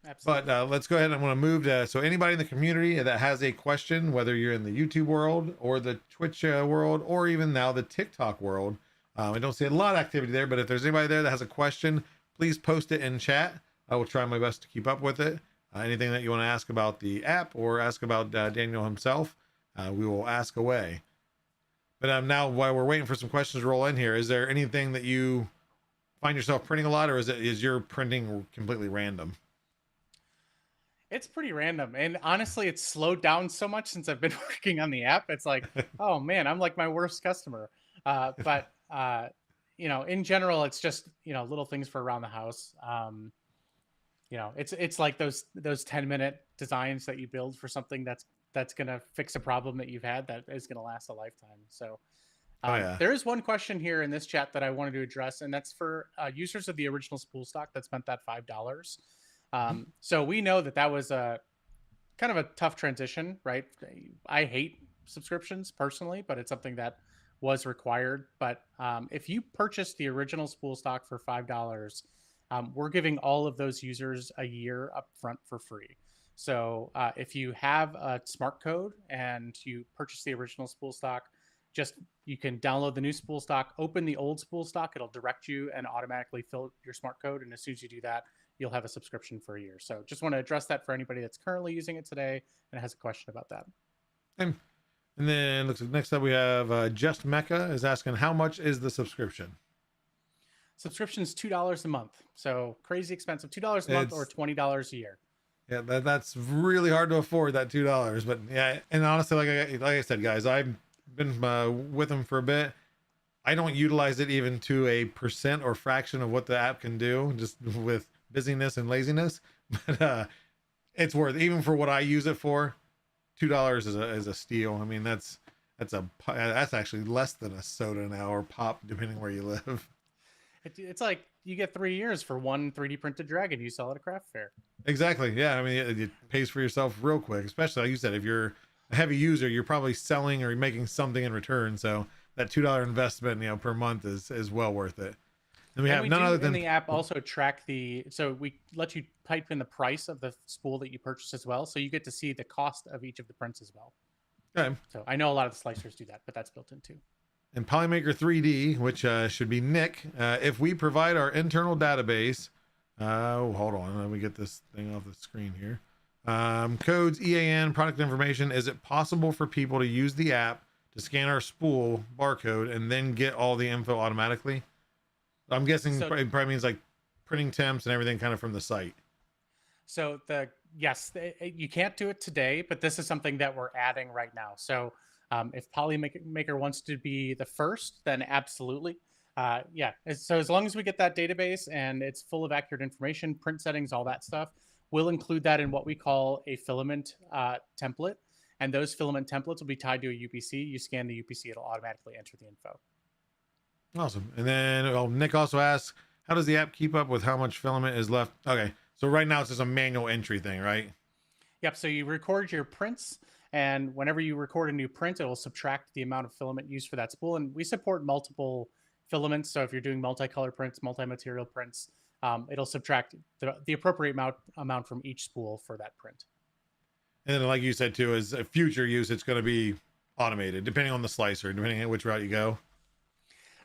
Absolutely. But let's go ahead. I want to move to, so anybody in the community that has a question, whether you're in the YouTube world or the Twitch world, or even now the TikTok world, I don't see a lot of activity there, but if there's anybody there that has a question, please post it in chat. I will try my best to keep up with it. Anything that you want to ask about the app or ask about Daniel himself, we will ask away. But now, while we're waiting for some questions to roll in here, is there anything that you find yourself printing a lot, or is your printing completely random? It's pretty random. And honestly, it's slowed down so much since I've been working on the app. It's like, oh man, I'm like my worst customer. But in general, it's just, little things for around the house. It's like those 10-minute designs that you build for something that's going to fix a problem that you've had that is going to last a lifetime. So there is one question here in this chat that I wanted to address, and that's for users of the original spool stock that spent that $5. So we know that was a kind of a tough transition, right? I hate subscriptions personally, but it's something that was required. But if you purchase the original spool stock for $5, we're giving all of those users a year up front for free. So if you have a smart code and you purchase the original spool stock, you can download the new spool stock, open the old spool stock, it'll direct you and automatically fill your smart code. And as soon as you do that, you'll have a subscription for a year. So just want to address that for anybody that's currently using it today and has a question about that. And then looks like next up we have Just Mecca is asking, how much is the subscription? Subscription is $2 a month. So crazy expensive, $2 a month or $20 a year. Yeah, that's really hard to afford, that $2. But yeah, and honestly, like I said, guys, I've been with them for a bit. I don't utilize it even to a percent or fraction of what the app can do, just with busyness and laziness. But it's worth it. Even for what I use it for. $2 is a steal. I mean, that's actually less than a soda now, or pop, depending where you live. It's like you get 3 years for one 3D printed dragon you sell at a craft fair. Exactly. Yeah. I mean, it pays for yourself real quick, especially like you said, if you're a heavy user, you're probably selling or making something in return. So that $2 investment, per month is well worth it. And we have none other than the app also track so we let you type in the price of the spool that you purchase as well. So you get to see the cost of each of the prints as well. Okay. So I know a lot of the slicers do that, but that's built in too. And Polymaker 3D, which should be Nick, if we provide our internal database, hold on, let me get this thing off the screen here. Codes, EAN, product information. Is it possible for people to use the app to scan our spool barcode and then get all the info automatically? I'm guessing it probably means like printing temps and everything kind of from the site. So yes, you can't do it today, but this is something that we're adding right now. So if Polymaker wants to be the first, then absolutely. Yeah. So as long as we get that database and it's full of accurate information, print settings, all that stuff, we'll include that in what we call a filament template. And those filament templates will be tied to a UPC. You scan the UPC, it'll automatically enter the info. Awesome. And then Nick also asks, how does the app keep up with how much filament is left? Okay. So right now it's just a manual entry thing, right? Yep. So you record your prints, and whenever you record a new print, it will subtract the amount of filament used for that spool. And we support multiple filaments. So if you're doing multicolor prints, multi-material prints, it'll subtract the appropriate amount from each spool for that print. And then, like you said too, as a future use, it's going to be automated, depending on the slicer, depending on which route you go.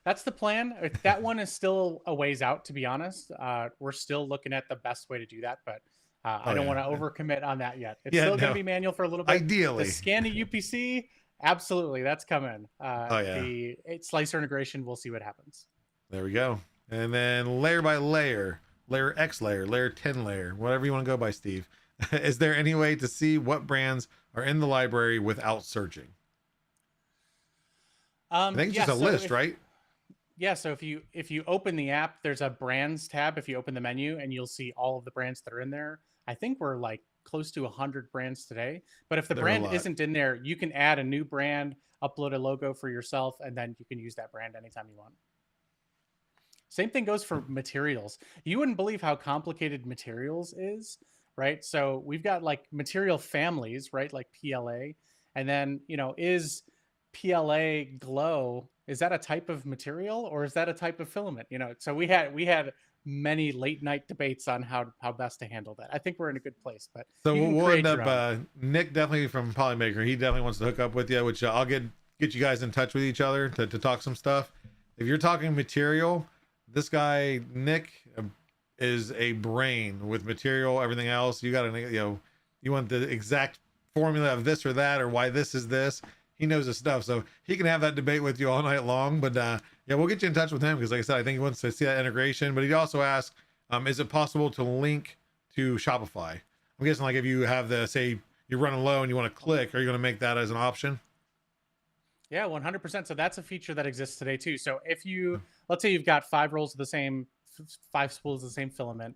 That's the plan. That one is still a ways out, to be honest. We're still looking at the best way to do that, but I don't want to overcommit on that yet. It's still going to be manual for a little bit. Ideally. The scan to UPC, absolutely, that's coming. The slicer integration, we'll see what happens. There we go. And then layer by layer, layer X layer, layer 10 layer, whatever you want to go by, Steve. Is there any way to see what brands are in the library without searching? I think it's just a list, right? Yeah, so if you open the app, there's a brands tab if you open the menu, and you'll see all of the brands that are in there. I think we're like close to 100 brands today. But if the brand isn't in there, you can add a new brand, upload a logo for yourself, and then you can use that brand anytime you want. Same thing goes for materials. You wouldn't believe how complicated materials is. right? So we've got like material families, right? Like PLA. And then, is PLA glow, is that a type of material or is that a type of filament? So we had many late night debates on how best to handle that. I think we're in a good place, but So you can we'll end create your up own. Nick definitely from Polymaker. He definitely wants to hook up with you, which I'll get you guys in touch with each other to talk some stuff. If you're talking material, this guy Nick is a brain with material. Everything else, you got to you want the exact formula of this or that or why this is this. He knows his stuff, so he can have that debate with you all night long. But yeah, we'll get you in touch with him because, like I said, I think he wants to see that integration. But he also asked, is it possible to link to Shopify? I'm guessing like if you have the, say you're running low and you want to click, are you going to make that as an option? Yeah, 100%. So that's a feature that exists today too. So if let's say you've got 5 rolls of the same, 5 spools of the same filament,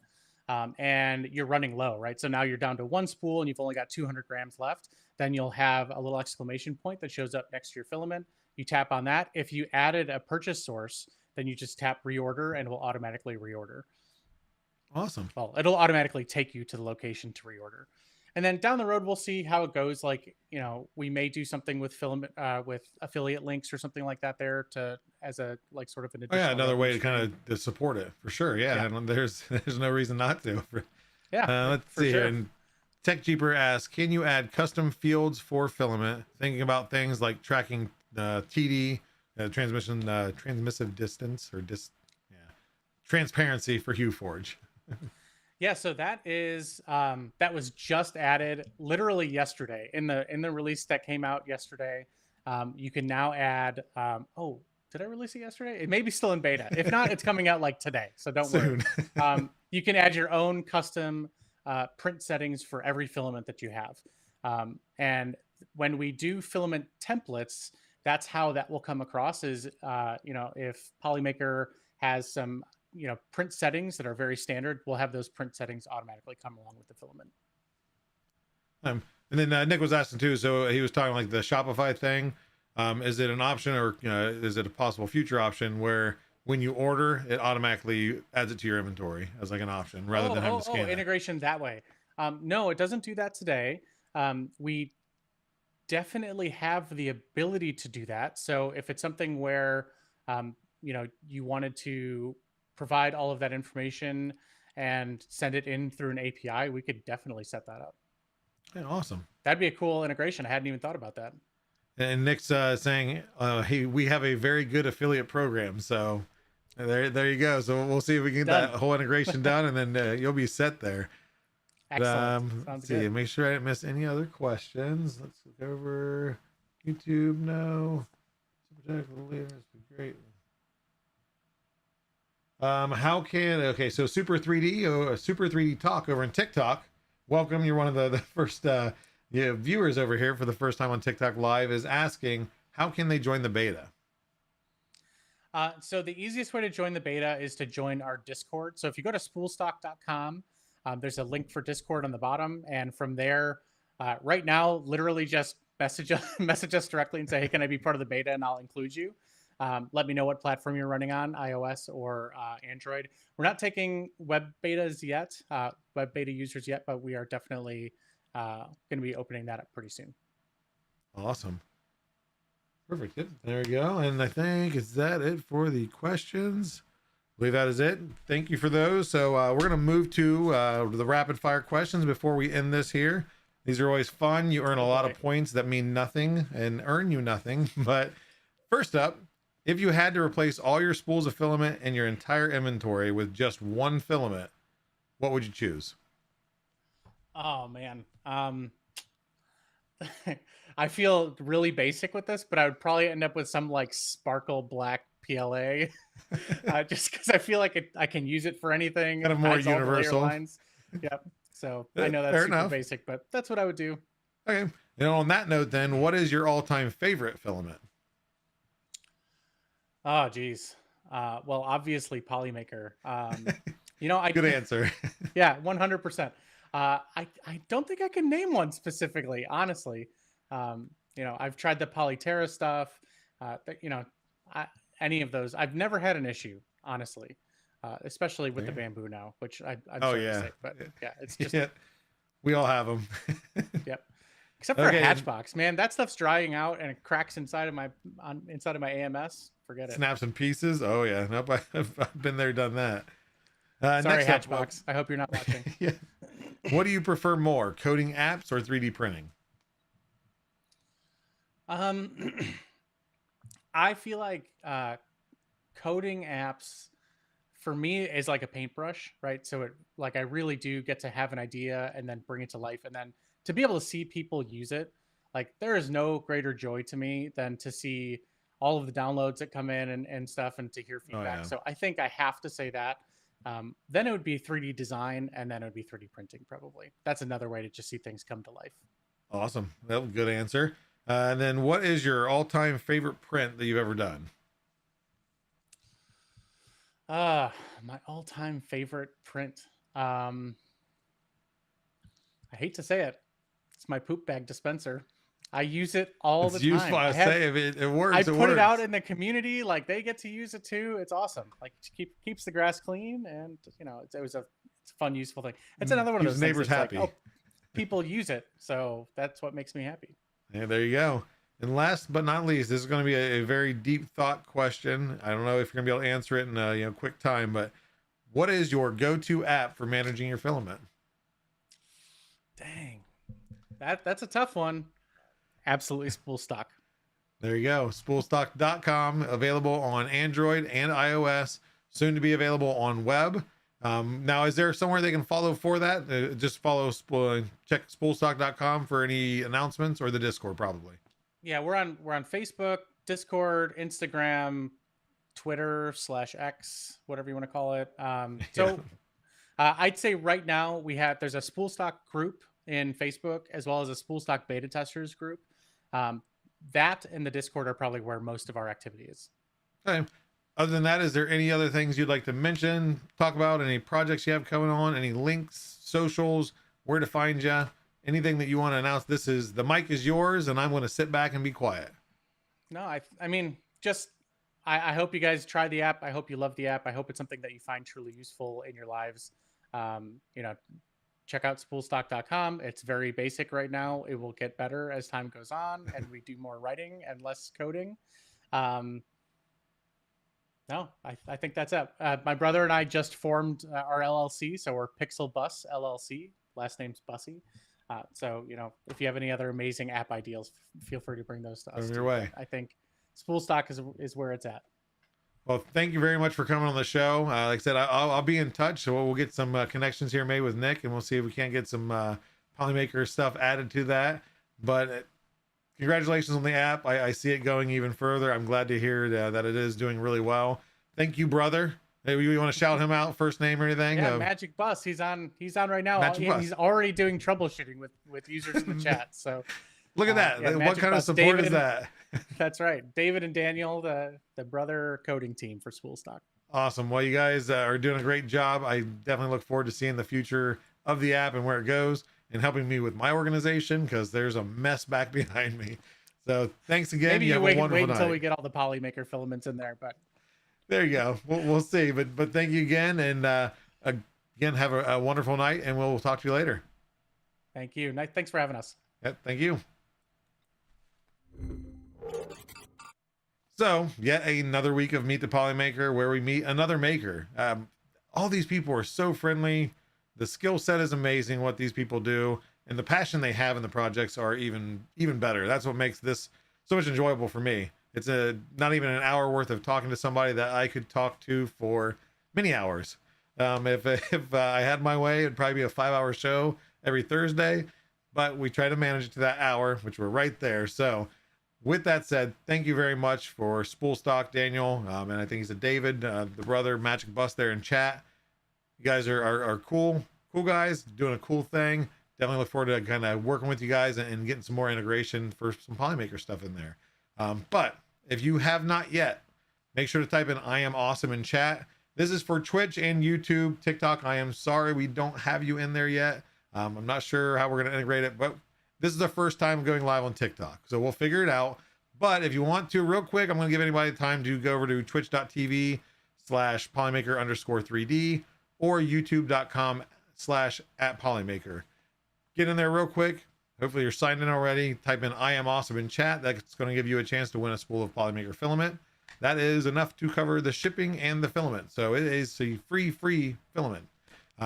and you're running low, right? So now you're down to 1 spool and you've only got 200 grams left. Then you'll have a little exclamation point that shows up next to your filament. You tap on that. If you added a purchase source, then you just tap reorder and it will automatically reorder. Awesome. Well, it'll automatically take you to the location to reorder. And then down the road, we'll see how it goes. Like, we may do something with filament, with affiliate links or something like that there as a, like, sort of an additional. Oh, yeah, another way to stream. kind of to support it for sure. Yeah, and there's no reason not to. Let's see here. And Tech Jeeper asks, can you add custom fields for filament? Thinking about things like tracking TD, transmissive distance or transparency for HueForge. Yeah, so that is that was just added literally yesterday in the release that came out yesterday. You can now add. Did I release it yesterday? It may be still in beta. If not, it's coming out like today. So don't worry. You can add your own custom print settings for every filament that you have. And when we do filament templates, that's how that will come across. Is if Polymaker has some print settings that are very standard, we'll have those print settings automatically come along with the filament. And then Nick was asking too, so he was talking like the Shopify thing. Is it an option or is it a possible future option where when you order, it automatically adds it to your inventory as like an option rather than having to scan it? Integration that way. No, it doesn't do that today. We definitely have the ability to do that. So if it's something where you wanted to provide all of that information and send it in through an API, we could definitely set that up. Yeah, awesome. That'd be a cool integration. I hadn't even thought about that. And Nick's saying, hey, we have a very good affiliate program. So there you go. So we'll see if we can get that whole integration done, and then you'll be set there. Excellent. Let's see. Make sure I didn't miss any other questions. Let's look over YouTube. No. Great. So Super 3D, Super 3D Talk over in TikTok. Welcome. You're one of the first viewers over here for the first time on TikTok Live, is asking, how can they join the beta? So the easiest way to join the beta is to join our Discord. So if you go to spoolstock.com, there's a link for Discord on the bottom. And from there, right now, literally just message us directly and say, hey, can I be part of the beta? And I'll include you. Let me know what platform you're running on, iOS or Android. We're not taking web betas yet, web beta users yet, but we are definitely going to be opening that up pretty soon. Awesome. Perfect. Yep. There we go. And I think, is that it for the questions? I believe that is it. Thank you for those. So we're going to move to the rapid fire questions before we end this here. These are always fun. You earn a lot of points that mean nothing and earn you nothing. But first up, if you had to replace all your spools of filament in your entire inventory with just one filament, what would you choose? Oh, man. I feel really basic with this, but I would probably end up with some like sparkle black PLA, just because I feel like I can use it for anything. Kind of more universal. Yep. So I know that's super basic, but that's what I would do. Okay. On that note, then, what is your all-time favorite filament? Oh, geez. Well, obviously Polymaker. Good answer. Yeah, 100%. I don't think I can name one specifically, honestly. I've tried the Polyterra stuff. Any of those, I've never had an issue, honestly. Especially with the bamboo now, which I'm sorry to say, but yeah, it's just We all have them. Yep. Except for Okay. a hatchbox, man. That stuff's drying out and it cracks inside of my AMS. Forget it. Snaps and pieces. Oh yeah. Nope. I've been there, done that. Sorry, Next up, hatchbox. I hope you're not watching. yeah. What do you prefer more, coding apps or 3D printing? I feel like coding apps for me is like a paintbrush, right? So it like I really do get to have an idea and then bring it to life, and then to be able to see people use it. Like there is no greater joy to me than to see all of the downloads that come in and stuff, and to hear feedback. yeah. So I think I have to say that. Then it would be 3D design, and then it would be 3D printing. Probably that's another way to just see things come to life. Awesome. That was a good answer. And then what is your all-time favorite print that you've ever done? My all-time favorite print. I hate to say it. It's my poop bag dispenser. I use it all the time. It's useful. I say if it works. I it put works. it out in the community, like they get to use it too. It's awesome. Like keeps the grass clean, and you know it's a fun, useful thing. It's another one of Keeps those neighbors things happy. Like, oh, people use it, so that's what makes me happy. Yeah, there you go. And last but not least, this is going to be a very deep thought question. I don't know if you're going to be able to answer it in quick time, but what is your go-to app for managing your filament? Dang, that's a tough one. Absolutely, Spoolstock. There you go. Spoolstock.com, available on Android and iOS, soon to be available on web. Now, is there somewhere they can follow for that? Just follow, check spoolstock.com for any announcements, or the Discord probably. Yeah, we're on Facebook, Discord, Instagram, Twitter /X, whatever you want to call it. I'd say right now there's a Spoolstock group in Facebook, as well as a Spoolstock beta testers group. That and the Discord are probably where most of our activity is. Okay. Other than that, is there any other things you'd like to mention, talk about, any projects you have coming on, any links, socials, where to find you, anything that you want to announce? The mic is yours, and I'm going to sit back and be quiet. No, I mean, just, I hope you guys try the app. I hope you love the app. I hope it's something that you find truly useful in your lives. Check out spoolstock.com. It's very basic right now. It will get better as time goes on and we do more writing and less coding. No, I think that's it. My brother and I just formed our LLC, so we're Pixel Bus LLC. Last name's Bussy. So, if you have any other amazing app ideas, feel free to bring those to us. Your way. I think Spoolstock is where it's at. Well, thank you very much for coming on the show. Like I said, I'll be in touch, so we'll get some connections here made with Nick, and we'll see if we can't get some Polymaker stuff added to that. But congratulations on the app. I see it going even further. I'm glad to hear that it is doing really well. Thank you, brother. Maybe you want to shout him out, first name or anything? Yeah, Magic Bus. He's on right now. He's already doing troubleshooting with users in the chat. So look at that. What Magic kind Bus, of support David is that? That's right. David and Daniel, the brother coding team for Spoolstock. Awesome. Well, you guys are doing a great job. I definitely look forward to seeing the future of the app and where it goes, and helping me with my organization, because there's a mess back behind me. So thanks again. Maybe you wait until night. we get all the Polymaker filaments in there, but there you go. We'll see. But thank you again, and again, have a wonderful night, and we'll talk to you later. Thank you. Thanks for having us. Yep, thank you. So, yet another week of Meet the Polymaker, where we meet another maker. All these people are so friendly. The skill set is amazing, what these people do, and the passion they have in the projects are even better. That's what makes this so much enjoyable for me. It's not even an hour worth of talking to somebody that I could talk to for many hours. If I had my way, it'd probably be a 5-hour show every Thursday, but we try to manage it to that hour, which we're right there. So with that said, thank you very much for Spoolstock, Daniel, and I think he's a David, the brother, Magic Bus there in chat. You guys are cool guys, doing a cool thing. Definitely look forward to kind of working with you guys and getting some more integration for some Polymaker stuff in there. But if you have not yet, make sure to type in "I am awesome" in chat. This is for Twitch and YouTube, TikTok. I am sorry we don't have you in there yet. I'm not sure how we're going to integrate it, but this is the first time going live on TikTok, so we'll figure it out. But if you want to, real quick, I'm going to give anybody time to go over to twitch.tv/Polymaker_3D or youtube.com/@Polymaker. get in there real quick. Hopefully you're signed in already. Type in I am awesome in chat. That's going to give you a chance to win a spool of Polymaker filament. That is enough to cover the shipping and the filament. So it is a free filament.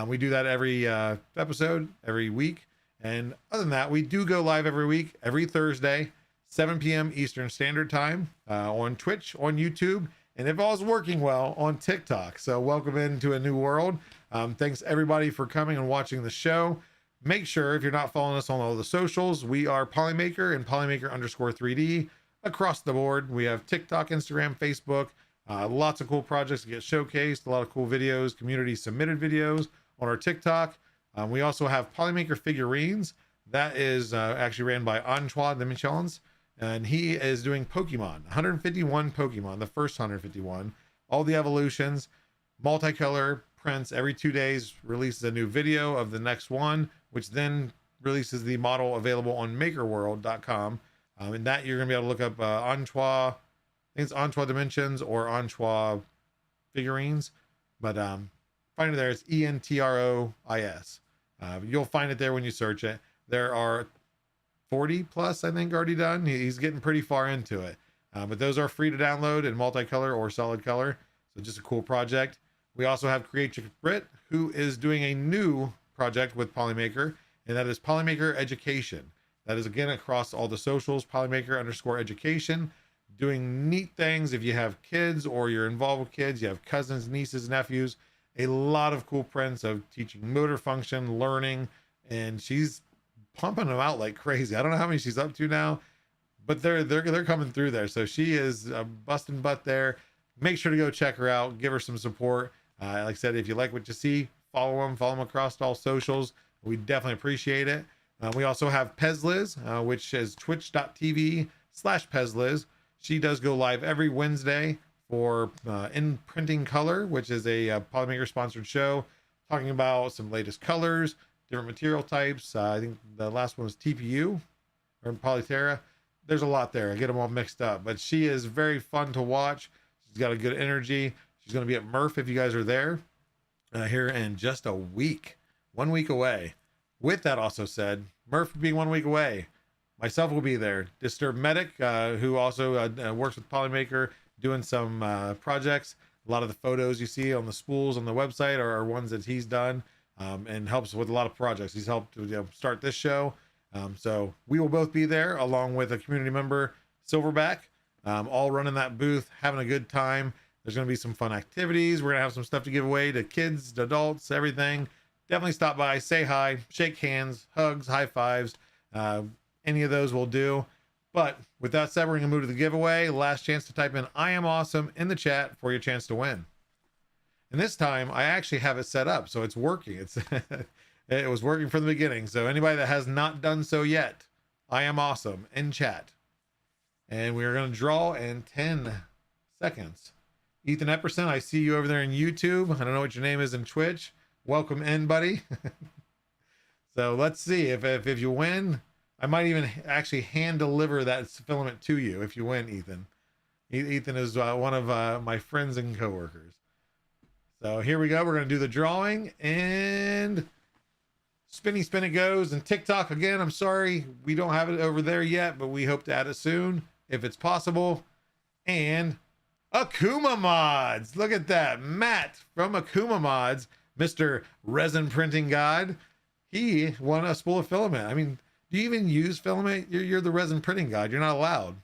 We do that every episode, every week. And other than that, we do go live every week, every Thursday, 7 p.m. Eastern Standard Time, on Twitch, on YouTube, and if all's working well, on TikTok. So welcome into a new world. Thanks everybody for coming and watching the show. Make sure, if you're not following us on all the socials, we are Polymaker and Polymaker_3D across the board. We have TikTok, Instagram, Facebook, lots of cool projects to get showcased, a lot of cool videos, community submitted videos on our TikTok. We also have Polymaker figurines. That is actually ran by Antoine de Michelins, and he is doing Pokemon, 151 Pokemon, the first 151, all the evolutions, multicolor prints. Every 2 days releases a new video of the next one, which then releases the model available on makerworld.com. And that you're going to be able to look up Antoine, I think it's Antoine Dimensions or Antoine figurines, but find it there. It's ENTROIS. You'll find it there when you search it. There are 40 plus, I think, already done. He's getting pretty far into it. But those are free to download in multicolor or solid color. So just a cool project. We also have Creature Brit, who is doing a new project with Polymaker, and that is Polymaker Education. That is, again, across all the socials, Polymaker_education, doing neat things. If you have kids or you're involved with kids, you have cousins, nieces, nephews, a lot of cool prints of teaching motor function, learning, and she's pumping them out like crazy. I don't know how many she's up to now, but they're coming through there. So she is busting butt there. Make sure to go check her out, give her some support. Like I said, if you like what you see, follow them across all socials. We definitely appreciate it. We also have Pezliz, which is twitch.tv/Pezliz. She does go live every Wednesday for In Printing Color, which is a Polymaker sponsored show, talking about some latest colors, different material types. I think the last one was TPU or Polyterra. There's a lot there. I get them all mixed up, but she is very fun to watch. She's got a good energy. She's going to be at Murph if you guys are there here in just a week, 1 week away. With that also said, Murph being 1 week away, myself will be there. Disturbed Medic, who also works with Polymaker, doing some projects. A lot of the photos you see on the spools on the website are ones that he's done, and helps with a lot of projects. He's helped start this show. So we will both be there along with a community member, Silverback, all running that booth, having a good time. There's going to be some fun activities. We're going to have some stuff to give away to kids, to adults, everything. Definitely stop by, say hi, shake hands, hugs, high fives. Any of those will do. But with that said, we're going to move to the giveaway. Last chance to type in I am awesome in the chat for your chance to win. And this time I actually have it set up, so it's working. It was working from the beginning. So anybody that has not done so yet, I am awesome in chat. And we're going to draw in 10 seconds. Ethan Epperson, I see you over there in YouTube. I don't know what your name is in Twitch. Welcome in, buddy. So let's see if you win. I might even actually hand deliver that filament to you if you win, Ethan. Ethan is one of my friends and coworkers. So here we go. We're going to do the drawing, and spinny spin it goes. And TikTok, again, I'm sorry we don't have it over there yet, but we hope to add it soon if it's possible. And Akuma Mods. Look at that. Matt from Akuma Mods, Mr. Resin Printing God. He won a spool of filament. I mean, do you even use filament? You're the resin printing god. You're not allowed.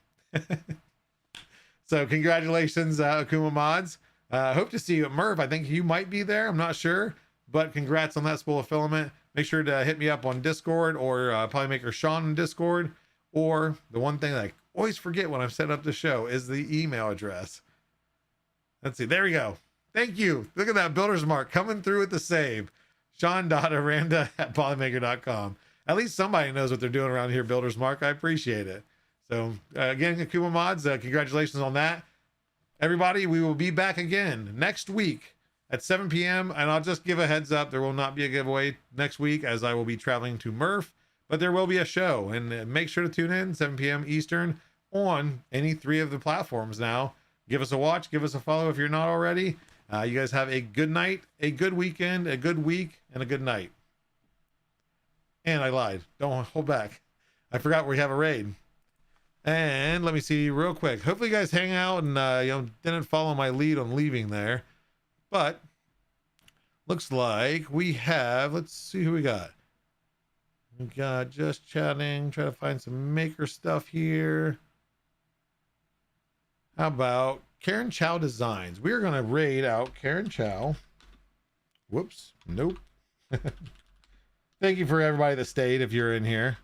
So congratulations, Akuma Mods. Hope to see you at Merv. I think you might be there. I'm not sure, but congrats on that spool of filament. Make sure to hit me up on Discord or Polymaker Sean on Discord. Or the one thing that I always forget when I've set up the show is the email address. Let's see. There we go. Thank you. Look at that builder's mark coming through with the save. Sean.aranda@polymaker.com. At least somebody knows what they're doing around here, Builder's Mark. I appreciate it. So again, Akuma Mods, congratulations on that. Everybody, we will be back again next week at 7 p.m. And I'll just give a heads up. There will not be a giveaway next week as I will be traveling to Murph, but there will be a show. And make sure to tune in 7 p.m. Eastern on any 3 of the platforms now. Give us a watch. Give us a follow if you're not already. You guys have a good night, a good weekend, a good week, and a good night. And I lied. Don't hold back. I forgot we have a raid. And let me see real quick. Hopefully you guys hang out and didn't follow my lead on leaving there. But looks like we have, let's see who we got. We got just chatting, try to find some maker stuff here. How about Karen Chow Designs? We're going to raid out Karen Chow. Whoops. Nope. Thank you for everybody that stayed if you're in here.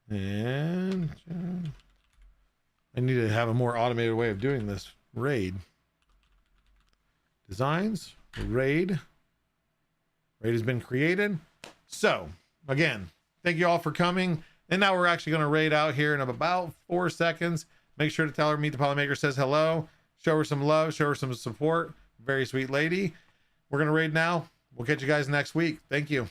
And I need to have a more automated way of doing this raid. Designs, raid. Raid has been created. So, again, thank you all for coming. And now we're actually going to raid out here in about 4 seconds. Make sure to tell her Meet the Polymaker says hello. Show her some love. Show her some support. Very sweet lady. We're going to raid now. We'll catch you guys next week. Thank you.